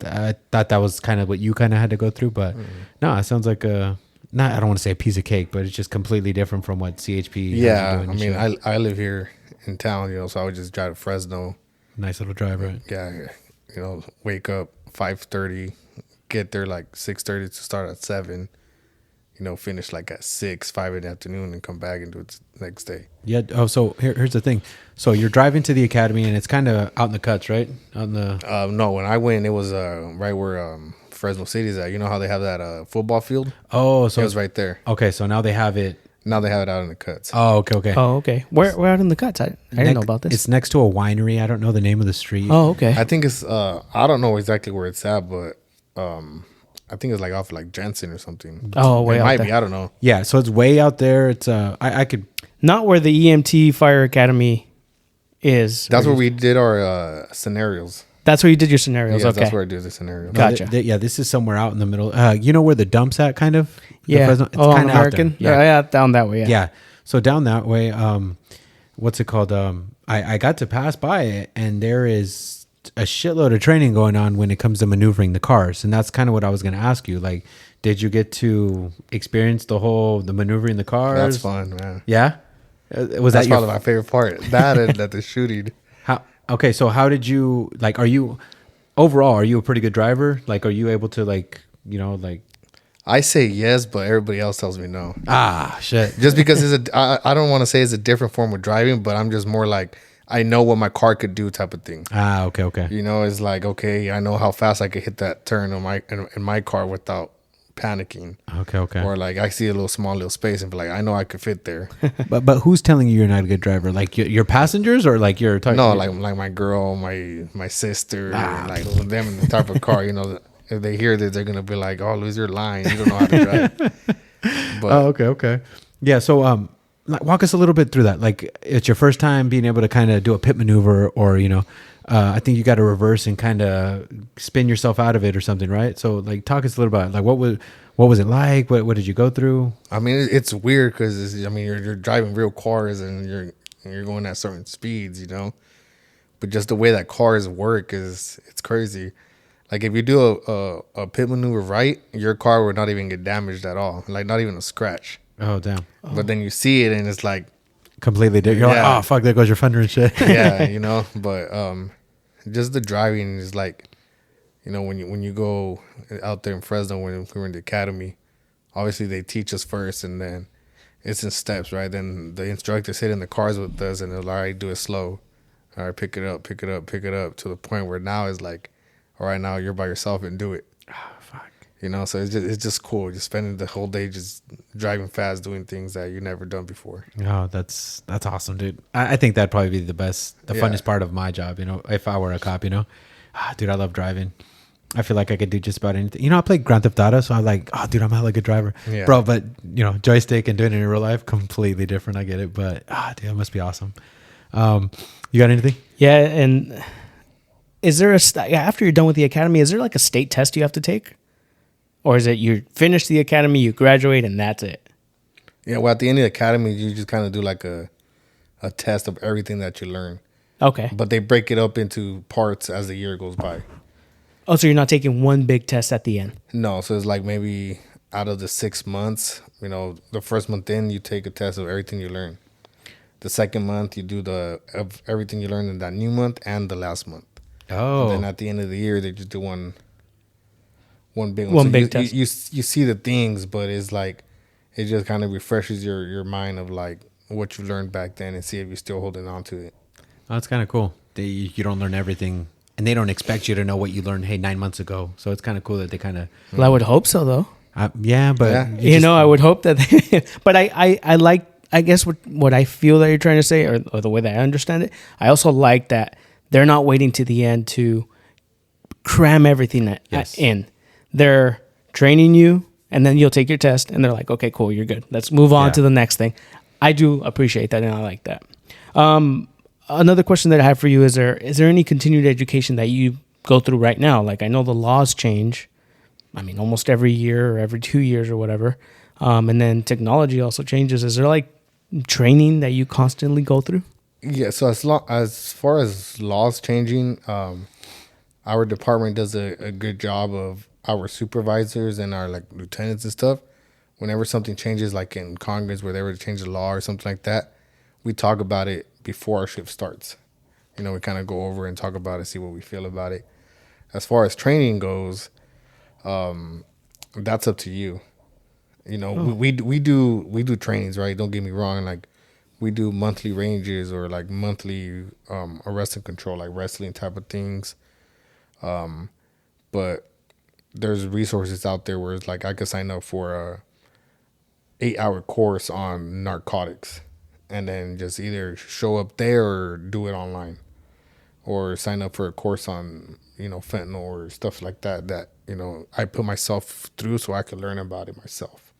I thought that was kind of what you kind of had to go through, but no, it sounds like I don't want to say a piece of cake, but it's just completely different from what CHP. Yeah. I mean, I live here in town, so I would just drive to Fresno. Nice little drive, right? Yeah, wake up 5:30, get there like 6:30 to start at 7. Finish like at 5 in the afternoon, and come back and do it the next day. Yeah. Oh, so here's the thing. So you're driving to the academy, and it's kind of out in the cuts, right? No, when I went, it was right where Fresno City is at. You know how they have that football field? Oh, so it was right there. Okay, so now they have it. Now they have it out in the cuts. Oh, okay. Oh, okay. Where out in the cuts? I didn't know about this. It's next to a winery. I don't know the name of the street. Oh, okay. I think it's I don't know exactly where it's at, but I think it's like off like Jensen or something. Oh, way it out might there. be. I don't know. Yeah, so it's way out there. It's I could not where the EMT Fire Academy is. That's where we did our scenarios. That's where you did your scenarios. Yeah, okay, that's where I did the scenarios. Gotcha. Yeah, this is somewhere out in the middle. You know where the dump's at, kind of. Yeah. It's kind of American. out there. Yeah, down that way. Yeah. So down that way, what's it called? I got to pass by it, and there is a shitload of training going on when it comes to maneuvering the cars, and that's kind of what I was going to ask you. Like, did you get to experience the maneuvering the cars? That's fun, man. Yeah. That's probably my favorite part. That and that the shooting. Okay, so how did you like? Are you a pretty good driver? Like, are you able to like? I say yes, but everybody else tells me no. Ah, shit. Just because I don't want to say it's a different form of driving, but I'm just more like, I know what my car could do type of thing. Ah, okay. It's like, okay, I know how fast I could hit that turn in my car without panicking. Okay. Or like I see a little space and be like, I know I could fit there. but who's telling you you're not a good driver? Like your passengers, or like you're talking? No, like my girl, my sister, like them, the type of car, If they hear this, they're gonna be like, "Oh, Luis, you're lying. You don't know how to drive." But, okay. Yeah. So, walk us a little bit through that. Like, it's your first time being able to kind of do a pit maneuver, or I think you got to reverse and kind of spin yourself out of it or something, right? So, like, talk us a little about like what was it like? What did you go through? I mean, it's weird because you're driving real cars and you're going at certain speeds, But just the way that cars work it's crazy. Like, if you do a pit maneuver right, your car would not even get damaged at all. Like, not even a scratch. Oh, damn. But then you see it, and it's like... completely different. You're like, oh, fuck, there goes your fender and shit. Yeah, But just the driving is like... when you go out there in Fresno, when we were in the academy, obviously they teach us first, and then it's in steps, right? Then the instructors sit in the cars with us, and they'll, all right, do it slow. All right, pick it up, to the point where now it's like... All right, now you're by yourself and do it. Oh, fuck. You know, so it's just cool. Just spending the whole day just driving fast, doing things that you never done before. Oh, that's awesome, dude. I think that'd probably be the funnest part of my job. You know, if I were a cop, you know, dude, I love driving. I feel like I could do just about anything. You know, I play Grand Theft Auto, so I'm like, oh, dude, I'm a hella good driver, bro. But you know, joystick and doing it in real life, completely different. I get it, but dude, it must be awesome. You got anything? Yeah, and is there after you're done with the academy, is there like a state test you have to take? Or is it you finish the academy, you graduate, and that's it? Yeah, well, at the end of the academy, you just kind of do like a test of everything that you learn. Okay. But they break it up into parts as the year goes by. Oh, so you're not taking one big test at the end? No, so it's like maybe out of the 6 months, you know, the first month in, you take a test of everything you learn. The second month, you do of everything you learned in that new month and the last month. Oh. And then at the end of the year, they just do one big one. One so big test. You see the things, but it's like it just kind of refreshes your mind of like what you learned back then and see if you're still holding on to it. Oh, that's kind of cool. You don't learn everything, and they don't expect you to know what you learned, 9 months ago. So it's kind of cool that they kind of. Well, I would hope so, though. Yeah, but Yeah. I would hope that. But I like. I guess what I feel that you're trying to say, or the way that I understand it, I also like that they're not waiting to the end to cram everything in. They're training you, and then you'll take your test, and they're like, okay, cool, you're good. Let's move on to the next thing. I do appreciate that, and I like that. Another question that I have for you is there any continued education that you go through right now? Like, I know the laws change, I mean, almost every year or every 2 years or whatever. And then technology also changes. Is there like training that you constantly go through? Yeah, so as far as laws changing, our department does a good job of our supervisors and our like lieutenants and stuff. Whenever something changes, like in Congress, where they were to change the law or something like that, we talk about it before our shift starts. You know, we kind of go over and talk about it, see what we feel about it. As far as training goes, that's up to you. You know, we do trainings, right? Don't get me wrong. Like, we do monthly ranges or like monthly arrest and control, like wrestling type of things. But there's resources out there where it's like I could sign up for a 8-hour course on narcotics, and then just either show up there or do it online, or sign up for a course on fentanyl or stuff like that. That I put myself through so I could learn about it myself.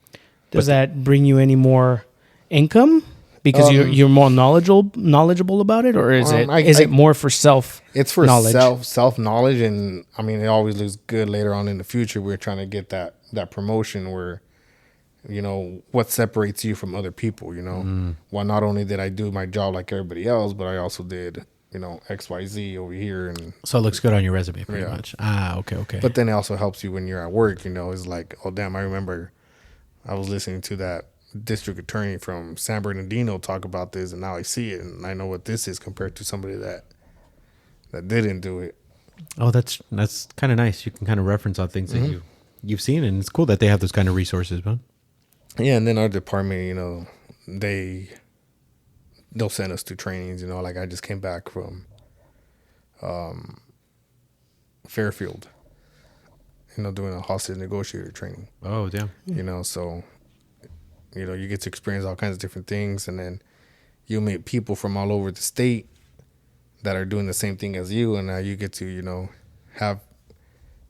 Does that bring you any more income because you're more knowledgeable about it, or is it more for self? It's for knowledge? self knowledge, and I mean, it always looks good later on in the future. We're trying to get that promotion where, what separates you from other people. Well, not only did I do my job like everybody else, but I also did XYZ over here, and so it looks good on your resume pretty much. Okay. But then it also helps you when you're at work. It's like, oh damn, I remember I was listening to that district attorney from San Bernardino talk about this, and now I see it, and I know what this is compared to somebody that didn't do it. Oh, that's kind of nice. You can kind of reference on things that you've seen, and it's cool that they have those kind of resources, man. Yeah, and then our department, they'll send us to trainings. Like I just came back from Fairfield. Doing a hostage negotiator training. Oh, damn. So, you get to experience all kinds of different things, and then you meet people from all over the state that are doing the same thing as you, and now you get to, have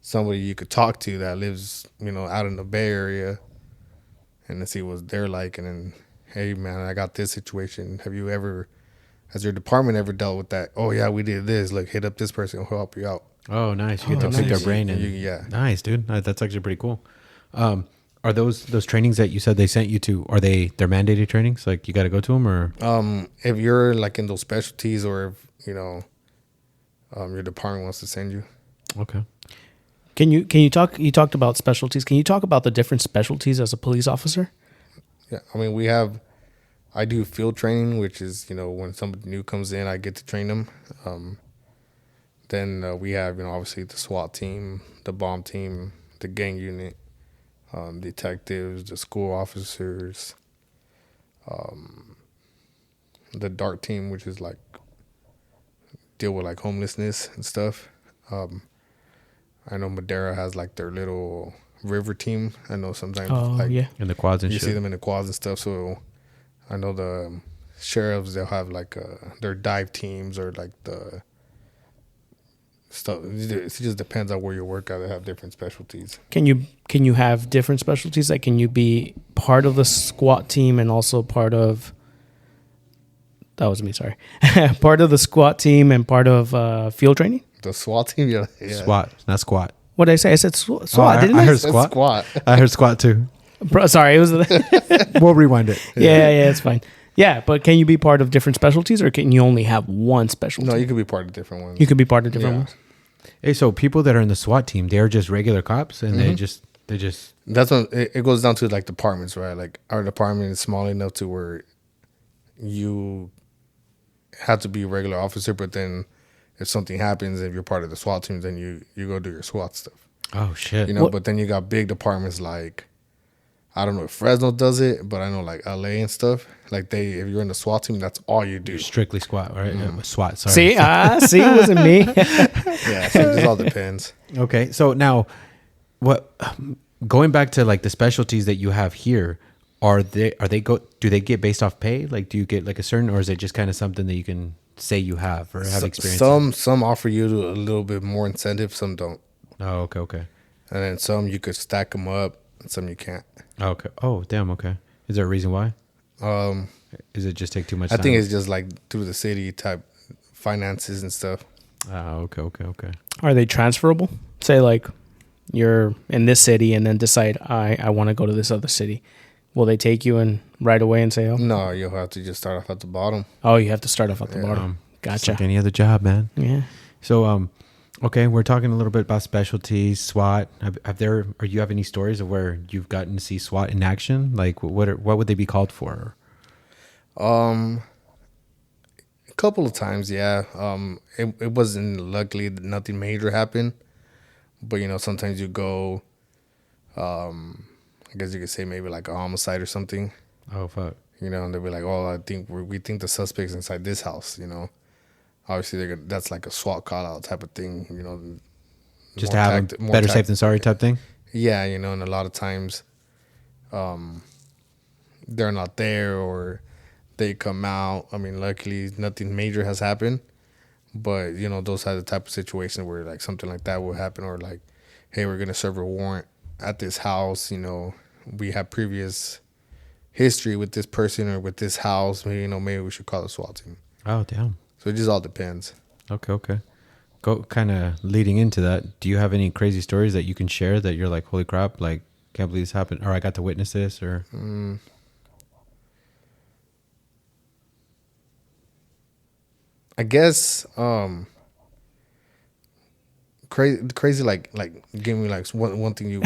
somebody you could talk to that lives, out in the Bay Area, and to see what they're like, and then, hey, man, I got this situation. Has your department ever dealt with that? Oh, yeah, we did this. Look, hit up this person. He'll help you out. Oh, nice. You get to pick their brain. Nice, dude. That's actually pretty cool. Are those trainings that you said they sent you to, they're mandated trainings? Like you got to go to them, or? If you're like in those specialties, or if, your department wants to send you. Okay. Can you talked about specialties. Can you talk about the different specialties as a police officer? Yeah. I mean, I do field training, which is, when somebody new comes in, I get to train them. Then we have, obviously the SWAT team, the bomb team, the gang unit, detectives, the school officers, the DART team, which is like deal with like homelessness and stuff. I know Madera has like their little river team. I know sometimes in the quads and you shit. see them in the quads and stuff. So I know the sheriffs, they'll have like their dive teams or like the stuff. It just depends on where you work at. They have different specialties. Can you have different specialties? Like, can you be part of the squat team and also part of... That was me, sorry. Part of the squat team and part of field training? The SWAT team? Yeah. Squat, not squat. What did I say? I said SWAT, I didn't I? heard That's squat. squat. I heard squat too. Bro, sorry, it was... We'll rewind it. yeah, it's fine. Yeah, but can you be part of different specialties, or can you only have one specialty? No, you could be part of different ones. You could be part of different ones. Hey, so people that are in the SWAT team, they're just regular cops, and they just That's when it goes down to like departments, right? Like our department is small enough to where you have to be a regular officer, but then if something happens, if you're part of the SWAT team, then you go do your SWAT stuff. Oh shit! You know, but then you got big departments like, I don't know if Fresno does it, but I know like LA and stuff. Like if you're in the SWAT team, that's all you do. You're strictly squat, right? SWAT. Sorry. See, it wasn't me. Yeah, so it just all depends. Okay, so now, going back to like the specialties that you have here, do they get based off pay? Like, do you get like a certain, or is it just kind of something that you can say you have or have experience in? Some offer you a little bit more incentive, some don't. Oh, okay. And then some you could stack them up, and some you can't. Okay. Oh, damn. Okay. Is there a reason why? Is it just take too much time? I think it's just like through the city type finances and stuff. Oh, okay. Are they transferable? Say like you're in this city and then decide I want to go to this other city. Will they take you and right away and say, oh? No, you'll have to just start off at the bottom. Oh, you have to start off at the bottom. Gotcha. Just like any other job, man. Yeah. So, okay, we're talking a little bit about specialties, SWAT. Or you have any stories of where you've gotten to see SWAT in action? Like, what would they be called for? A couple of times, yeah. It wasn't, luckily nothing major happened, but you know, sometimes you go, I guess you could say maybe like a homicide or something. Oh fuck! You know, and they'll be like, "Oh, we think the suspect's inside this house." You know, obviously that's like a SWAT call out type of thing. You know, just to have better safe than sorry type thing. Yeah, you know, and a lot of times, they're not there or they come out. I mean, luckily nothing major has happened, but you know, those are the type of situation where like something like that will happen, or like, hey, we're gonna serve a warrant at this house. You know, we have previous history with this person or with this house. You know, maybe we should call the SWAT team. Oh damn! So it just all depends. Okay. Go kind of leading into that. Do you have any crazy stories that you can share that you're like, holy crap, like can't believe this happened, or I got to witness this, or? I guess crazy like give me like one thing you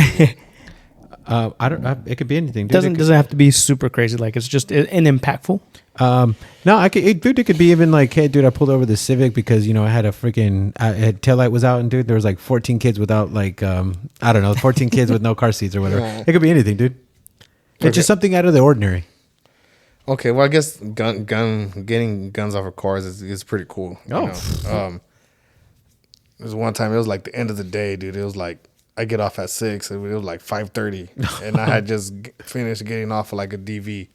I don't. It could be anything. Dude. Doesn't have to be super crazy. Like it's just an impactful. No, it could be even like, hey, dude, I pulled over the Civic because you know I had taillight was out, and dude, there was like 14 kids without like I don't know, 14 kids with no car seats or whatever. It could be anything, dude. It's just something out of the ordinary. Okay, well, I guess getting guns off of cars is pretty cool. You know? There was one time, it was like the end of the day, dude. It was like I get off at 6, and it was like 5:30, and I had just finished getting off of like a DV.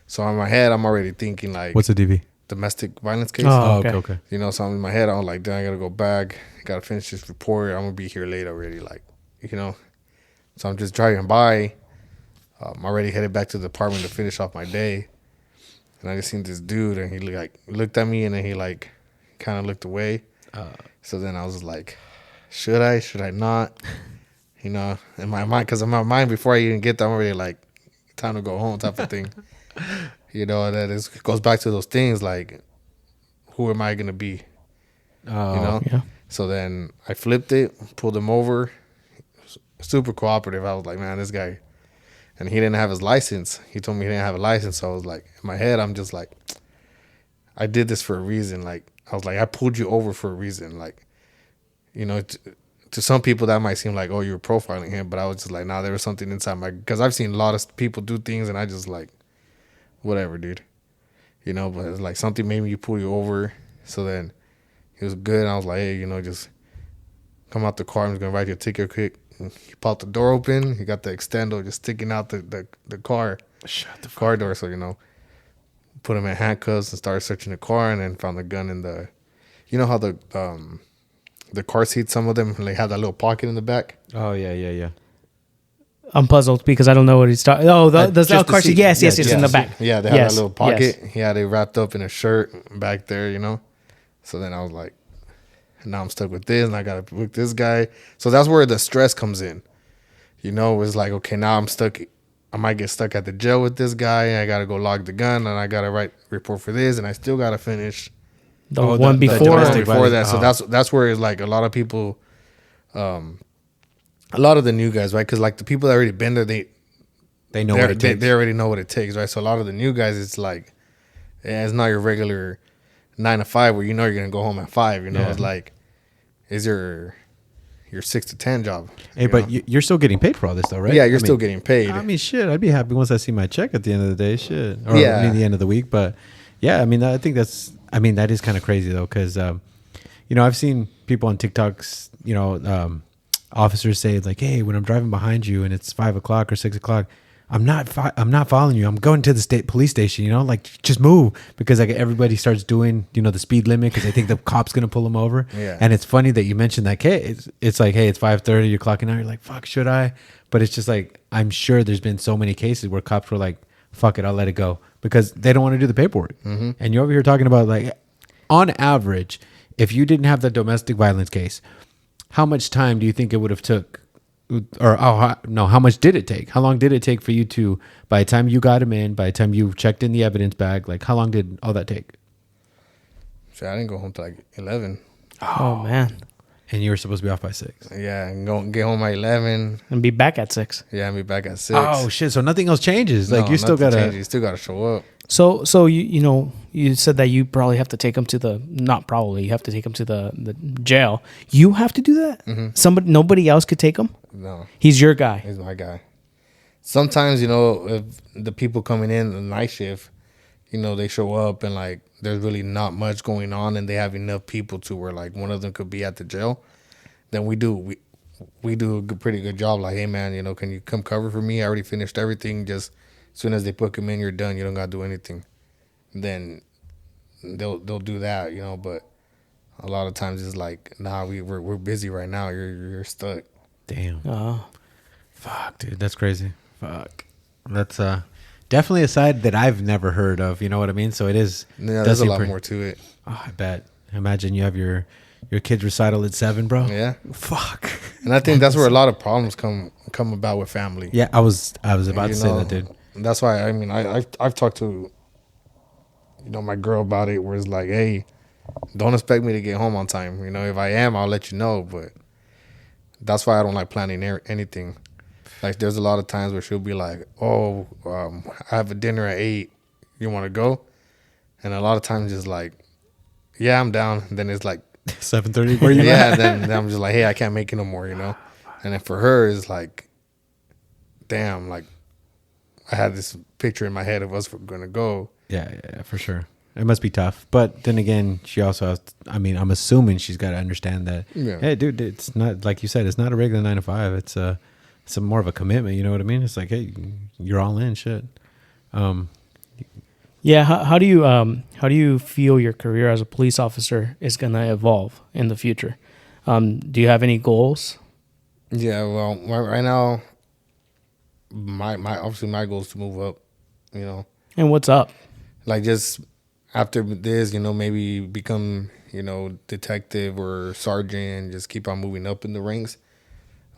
So in my head, I'm already thinking like, what's a DV? Domestic violence case. Oh, okay. You know, so in my head, I'm like, then I gotta go back, gotta finish this report. I'm gonna be here late already, like, you know. So I'm just driving by. I'm already headed back to the department to finish off my day. And I just seen this dude, and he looked at me, and then he like kind of looked away. So then I was like, should I not? You know, in my mind, because in my mind, before I even get there, I'm already like, time to go home type of thing. You know, and then it goes back to those things like, who am I gonna be? You know. Yeah. So then I flipped it, pulled him over. Super cooperative. I was like, man, this guy. And he didn't have his license. He told me he didn't have a license. So I was like, in my head, I'm just like, I did this for a reason. Like, I was like, I pulled you over for a reason. Like, you know, to some people that might seem like, oh, you were profiling him. But I was just like, nah, there was something inside because I've seen a lot of people do things, and I just like, whatever, dude. You know, but it's like something made me pull you over. So then he was good. And I was like, hey, you know, just come out the car. I'm just gonna write you a ticket quick. And he popped the door open. He got the extendo just sticking out the car. Shut the car door. So, you know, put him in handcuffs and started searching the car, and then found the gun in the, you know how the car seats, some of them, they have that little pocket in the back. Oh, yeah. I'm puzzled because I don't know what he's talking. Oh, the car seat. Yes, in the back. Yeah, they had that little pocket. Yes. He had it wrapped up in a shirt back there, you know. So then I was like, now I'm stuck with this, and I got to book this guy. So that's where the stress comes in. You know, it's like, okay, now I'm stuck. I might get stuck at the jail with this guy, and I got to go log the gun, and I got to write report for this, and I still got to finish the one before that. So that's where it's like a lot of people, a lot of the new guys, right? Because like the people that already been there, they know what it takes. They already know what it takes, right? So a lot of the new guys, it's like, yeah, it's not your regular 9 to 5 where you know you're gonna go home at 5. You know, it's like, is your 6 to 10 job. Hey, but you're still getting paid for all this, though, right? Yeah, you're still getting paid. I mean, shit, I'd be happy once I see my check at the end of the day, shit, or I mean, the end of the week. But yeah, I mean, I think that is kind of crazy though, because you know, I've seen people on TikToks, you know, officers say like, hey, when I'm driving behind you and it's 5 o'clock or 6 o'clock, I'm not following you. I'm going to the state police station, you know, like just move, because like everybody starts doing, you know, the speed limit because they think the cop's going to pull them over. Yeah. And it's funny that you mentioned that. Hey, it's like, hey, it's 5:30, you're clocking out. You're like, fuck, should I? But it's just like, I'm sure there's been so many cases where cops were like, fuck it, I'll let it go, because they don't want to do the paperwork. Mm-hmm. And you're over here talking about like, on average, if you didn't have the domestic violence case, how much time do you think it would have took? Or how much did it take? How long did it take for you to, by the time you got him in, by the time you checked in the evidence bag, like how long did all that take? So I didn't go home till like 11. Oh man. And you were supposed to be off by 6. Yeah, and get home at 11 and be back at 6. Yeah, and be back at 6. Oh shit! So nothing else changes. Like you still gotta show up. So you know, you said that you probably have to take him to you have to take him to the jail. You have to do that? Mm-hmm. Nobody else could take him? No. He's your guy. He's my guy. Sometimes, you know, if the people coming in the night shift, you know, they show up and like there's really not much going on and they have enough people to where like one of them could be at the jail, then we do a pretty good job. Like, hey man, you know, can you come cover for me? I already finished everything. Just as soon as they put him in, you're done. You don't gotta do anything. Then they'll do that, you know. But a lot of times it's like, nah, we're busy right now. You're stuck. Damn. Oh, fuck, dude, that's crazy. Fuck, that's definitely a side that I've never heard of. You know what I mean? So it is. Yeah, there's a lot more to it. Oh, I bet. Imagine you have your kid's recital at 7, bro. Yeah. Fuck. And I think that's where a lot of problems come about with family. Yeah, I was about to say that, dude. That's why, I mean, I've talked to, you know, my girl about it, where it's like, hey, don't expect me to get home on time. You know, if I am, I'll let you know. But that's why I don't like planning anything. Like, there's a lot of times where she'll be like, oh, I have a dinner at 8. You want to go? And a lot of times it's like, yeah, I'm down. And then it's like 7:30. Where you at? Then I'm just like, hey, I can't make it no more, you know? And then for her, it's like, damn, like, I had this picture in my head of us going to go. Yeah, for sure. It must be tough. But then again, she also has, I mean, I'm assuming she's got to understand that, hey, dude, it's not, like you said, it's not a regular 9 to 5. It's more of a commitment. You know what I mean? It's like, hey, you're all in, shit. Yeah. How do you feel your career as a police officer is going to evolve in the future? Do you have any goals? Yeah, well, right now, my obviously my goal is to move up, you know. And what's up? Like, just after this, you know, maybe become, you know, detective or sergeant, just keep on moving up in the ranks.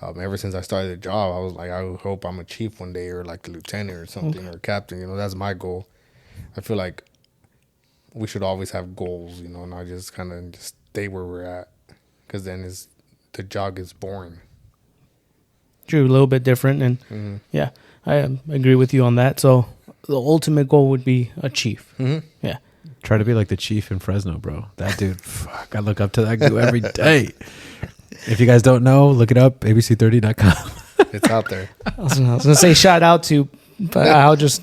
Ever since I started the job, I was like, I hope I'm a chief one day, or like a lieutenant or something, or a captain. You know, that's my goal. I feel like we should always have goals, you know, not just kind of just stay where we're at, because then the job gets boring. True, a little bit different, and yeah, I agree with you on that. So the ultimate goal would be a chief. Mm-hmm. Yeah, try to be like the chief in Fresno, bro. That dude, fuck, I look up to that dude every day. If you guys don't know, look it up, abc30.com. It's out there. I was gonna say shout out to But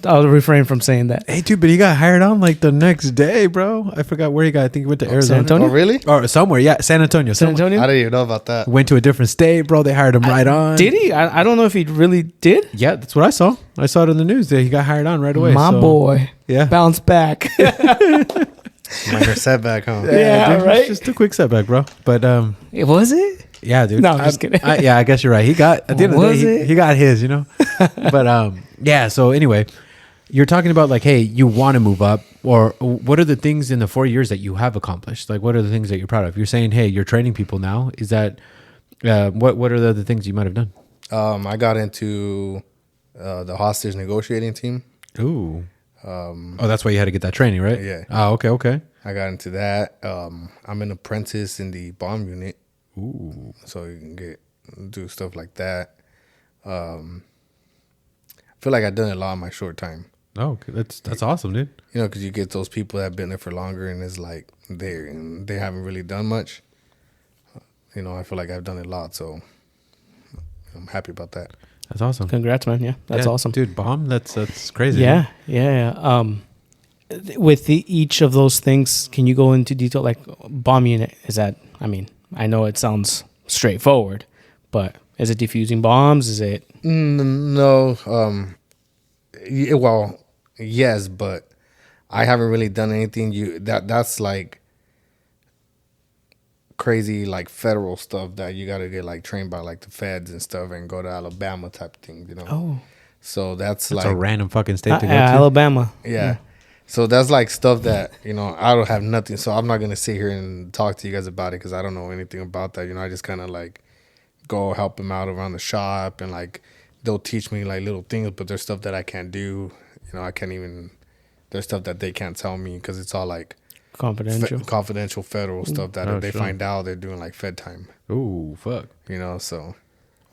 I'll refrain from saying that. Hey, dude, but he got hired on like the next day, bro. I forgot where he got. I think he went to Arizona. San Antonio? Oh, really? Or somewhere. Yeah, San Antonio. San Antonio? I didn't even know about that. Went to a different state, bro. They hired him right on. Did he? I don't know if he really did. Yeah, that's what I saw. I saw it in the news that he got hired on right away. My boy. Yeah. Bounce back. Minor setback, huh? Yeah, dude, right? Just a quick setback, bro. But Was it? yeah, dude. No, I'm just kidding. Yeah, I guess you're right. He got at the end of the Was day, it? he got his, you know. But yeah. So anyway, you're talking about like, hey, you want to move up, or what are the things in the 4 years that you have accomplished? Like, what are the things that you're proud of? You're saying, hey, you're training people now. Is that what are the other things you might have done? I got into the hostage negotiating team. Ooh. Oh, that's why you had to get that training, right? Yeah. Oh, okay. I got into that. I'm an apprentice in the bomb unit. Ooh. So you can do stuff like that. I feel like I've done a lot in my short time. Oh, okay. That's awesome, dude. You know, because you get those people that have been there for longer, and it's like they haven't really done much. You know, I feel like I've done a lot, so I'm happy about that. That's awesome. Congrats, man. Yeah, that's awesome. Dude, bomb, that's crazy. Yeah. With each of those things, can you go into detail? Like bomb unit, is that, I mean, I know it sounds straightforward, but is it defusing bombs? Is it? No. Well, yes, but I haven't really done anything. That's like crazy, like federal stuff that you got to get like trained by like the feds and stuff, and go to Alabama type thing, you know. Oh, so that's like like a random fucking state to go to. Alabama. Yeah. So that's like stuff that, you know, I don't have nothing. So I'm not going to sit here and talk to you guys about it because I don't know anything about that. You know, I just kind of like go help them out around the shop, and like they'll teach me like little things, but there's stuff that I can't do. You know, I can't even, there's stuff that they can't tell me because it's all like confidential federal stuff that if they find out, they're doing like Fed time. Ooh, fuck. You know, so.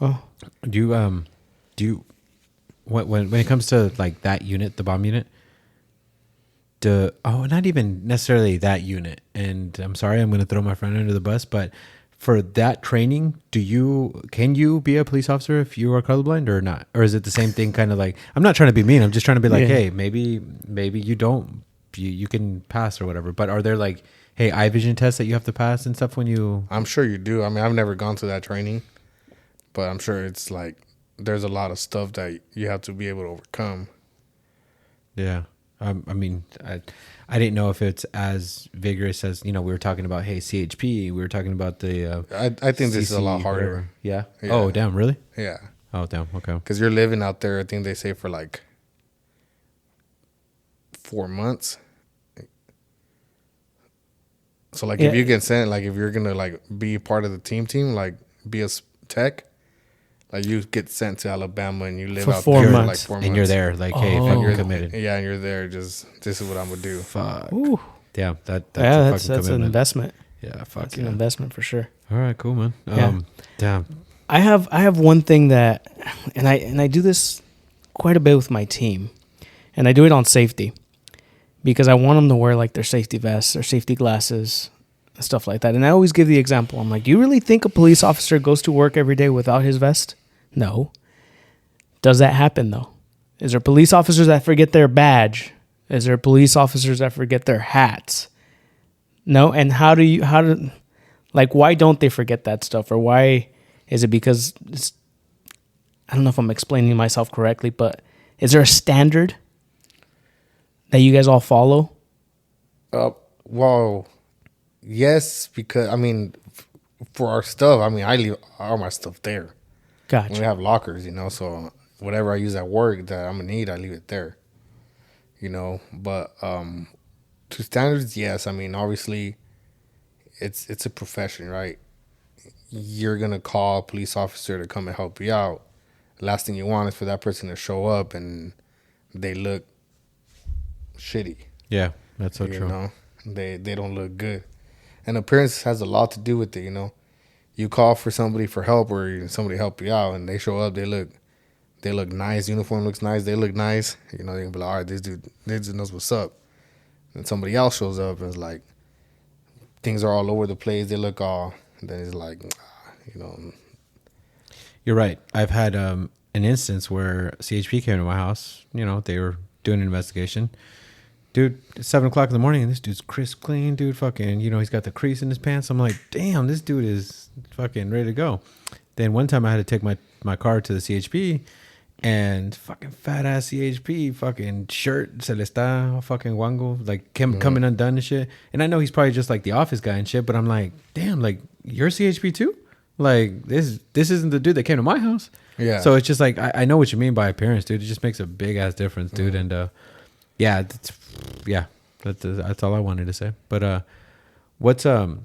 Oh. Do you when it comes to like that unit, the bomb unit, not even necessarily that unit. And I'm sorry, I'm going to throw my friend under the bus, but for that training, can you be a police officer if you are colorblind or not? Or is it the same thing? Kind of like, I'm not trying to be mean. I'm just trying to be like, hey, maybe you don't, you can pass or whatever. But are there like, hey, eye vision tests that you have to pass and stuff when you? I'm sure you do. I mean, I've never gone to that training, but I'm sure it's like, there's a lot of stuff that you have to be able to overcome. Yeah. I mean, I didn't know if it's as vigorous as, you know, we were talking about, hey, CHP. We were talking about the... I think this is a lot harder. Yeah? Oh, damn, really? Yeah. Oh, damn, okay. Because you're living out there, I think they say for like 4 months. So, like, if you get sent, like, if you're going to, like, be part of the team, like, be a tech... Like you get sent to Alabama and you live for out 4 there months. for like 4 months. And you're there, like, hey, fuck, you're committed. Yeah, and you're there. Just this is what I'm gonna do. Fuck. Ooh. Yeah, that's an investment. Yeah, fuck. That's an investment for sure. All right, cool, man. Yeah. Damn. I have one thing that, and I do this quite a bit with my team, and I do it on safety, because I want them to wear like their safety vests or safety glasses and stuff like that. And I always give the example. I'm like, do you really think a police officer goes to work every day without his vest? No. Does that happen though? Is there police officers that forget their badge? Is there police officers that forget their hats? No. And why don't they forget that stuff? Or why is it because I don't know if I'm explaining myself correctly, but is there a standard that you guys all follow? Well, yes, because I mean, for our stuff, I mean, I leave all my stuff there. Gotcha. We have lockers, you know, so whatever I use at work that I'm gonna need, I leave it there. You know, but to standards, yes. I mean, obviously, it's a profession, right? You're gonna call a police officer to come and help you out. The last thing you want is for that person to show up and they look shitty. Yeah, that's so you true. Know? They don't look good, and appearance has a lot to do with it. You know, you call for somebody for help or somebody help you out, and they show up. They look nice. Uniform looks nice. They look nice. You know, they can be like, all right, this dude knows what's up. And somebody else shows up and it's like, things are all over the place. They look all. And then it's like, you know. You're right. I've had, and an instance where CHP came to my house. You know, they were doing an investigation. Dude, it's 7 o'clock in the morning, and this dude's crisp clean, dude. Fucking, you know, he's got the crease in his pants. I'm like, damn, this dude is fucking ready to go. Then one time I had to take my car to the CHP, and fucking fat ass CHP, fucking shirt, se le está fucking guango, like coming undone and shit. And I know he's probably just like the office guy and shit, but I'm like, damn, like you're CHP too? Like this isn't the dude that came to my house. Yeah. So it's just like I know what you mean by appearance, dude. It just makes a big ass difference, dude. And that's all I wanted to say. But what's I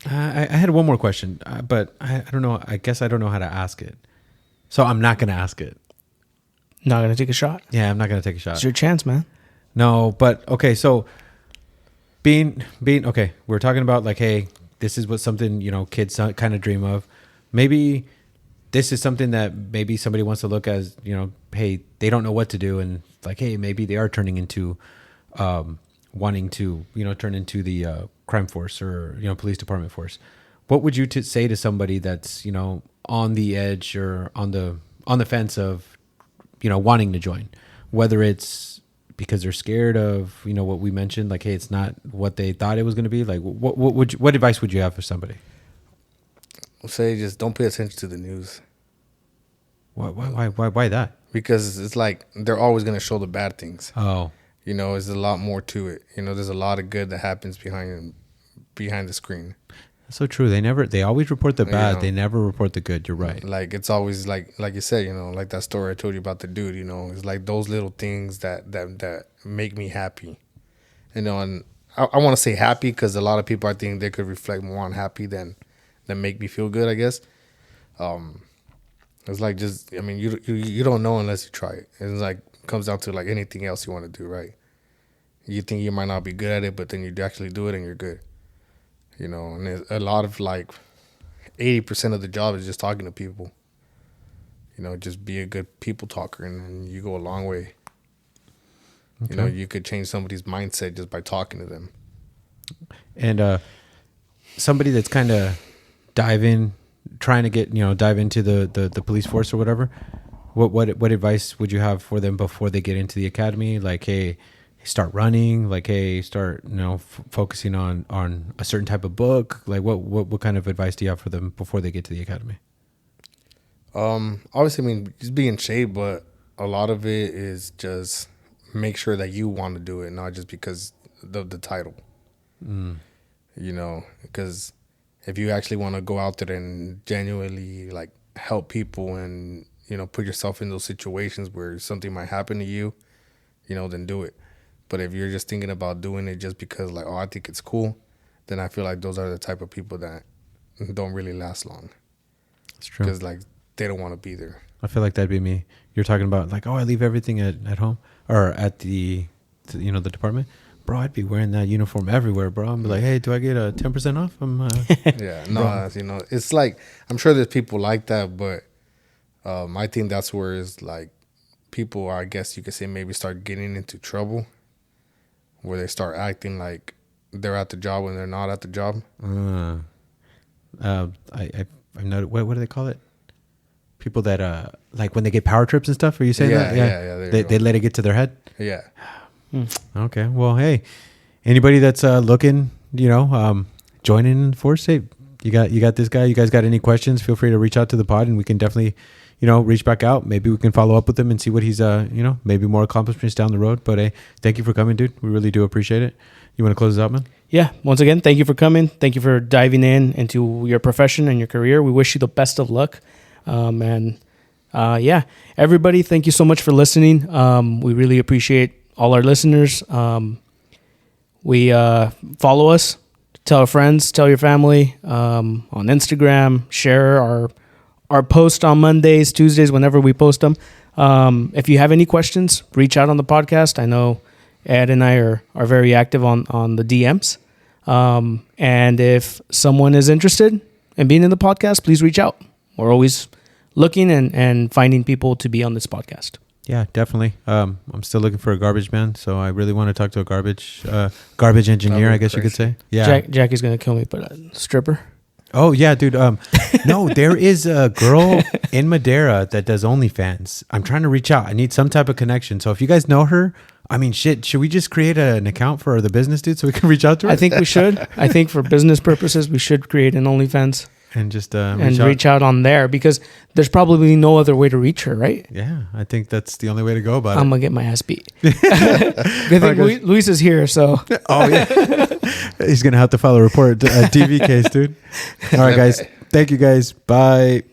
had one more question, but I don't know. I guess I don't know how to ask it, so I'm not gonna ask it. Not gonna take a shot. Yeah, I'm not gonna take a shot. It's your chance, man. No, but okay. So being okay, we're talking about like, hey, this is what something, you know, kids kind of dream of. Maybe this is something that maybe somebody wants to look as, you know, hey, they don't know what to do, and like, hey, maybe they are turning into wanting to, you know, turn into the crime force or, you know, police department force. What would you say to somebody that's, you know, on the edge or on the fence of, you know, wanting to join, whether it's because they're scared of, you know, what we mentioned, like, hey, it's not what they thought it was going to be. Like, what advice would you have for somebody? I'll say just don't pay attention to the news. Why that? Because it's like they're always going to show the bad things. Oh, you know, there's a lot more to it. You know, there's a lot of good that happens behind the screen. That's so true. They always report the bad. You know, they never report the good. You're right. Like it's always like you said, you know, like that story I told you about the dude, you know, it's like those little things that make me happy. You know, and I want to say happy because a lot of people, I think they could reflect more on happy than make me feel good, I guess. It's like just, I mean, you don't know unless you try it. It's like comes down to like anything else you want to do, right? You think you might not be good at it, but then you actually do it and you're good. You know, and there's a lot of like 80% of the job is just talking to people. You know, just be a good people talker and you go a long way. Okay. You know, you could change somebody's mindset just by talking to them. And somebody that's kind of trying to dive into the police force or whatever, what advice would you have for them before they get into the academy? Like, hey, start running, like, hey, start, you know, focusing on a certain type of book. Like what kind of advice do you have for them before they get to the academy? Obviously, I mean, just be in shape, but a lot of it is just make sure that you want to do it, not just because of the title. You know, because if you actually want to go out there and genuinely like help people and, you know, put yourself in those situations where something might happen to you, you know, then do it. But if you're just thinking about doing it just because like, oh, I think it's cool, then I feel like those are the type of people that don't really last long. That's true. Because like they don't want to be there. I feel like that'd be me. You're talking about like, oh, I leave everything at home or at the department. Bro, I'd be wearing that uniform everywhere, bro. I'm like, hey, do I get a 10% off? Yeah, no, you know, it's like, I'm sure there's people like that, but I think that's where it's like people, I guess you could say, maybe start getting into trouble, where they start acting like they're at the job when they're not at the job. I've noticed, what do they call it? People that like when they get power trips and stuff. Are you saying that? Yeah. They let it get to their head. Yeah. Okay. Well, hey, anybody that's looking, you know, joining in the force, hey, you got this guy. You guys got any questions? Feel free to reach out to the pod, and we can definitely, you know, reach back out. Maybe we can follow up with him and see what he's, you know, maybe more accomplishments down the road. But hey, thank you for coming, dude. We really do appreciate it. You want to close this out, man? Yeah. Once again, thank you for coming. Thank you for diving into your profession and your career. We wish you the best of luck. Yeah, everybody, thank you so much for listening. We really appreciate all our listeners. We follow us, tell our friends, tell your family on Instagram, share our post on Mondays, Tuesdays, whenever we post them. If you have any questions, reach out on the podcast. I know Ed and I are very active on the DMs. And if someone is interested in being in the podcast, please reach out. We're always looking and finding people to be on this podcast. Yeah, definitely. I'm still looking for a garbage man, so I really want to talk to a garbage engineer, I guess you could say. Yeah, Jackie's gonna kill me, but a stripper. Oh yeah, dude. No, there is a girl in Madeira that does OnlyFans. I'm trying to reach out. I need some type of connection. So if you guys know her, I mean, shit, should we just create an account for the business, dude, so we can reach out to her? I think we should. I think for business purposes, we should create an OnlyFans and just reach out on there, because there's probably no other way to reach her, right? Yeah, I think that's the only way to go about it. I'm gonna get my ass beat. Good thing Luis is here, so. Oh yeah, he's gonna have to file a report, a TV case, dude. All right, guys. Thank you, guys. Bye.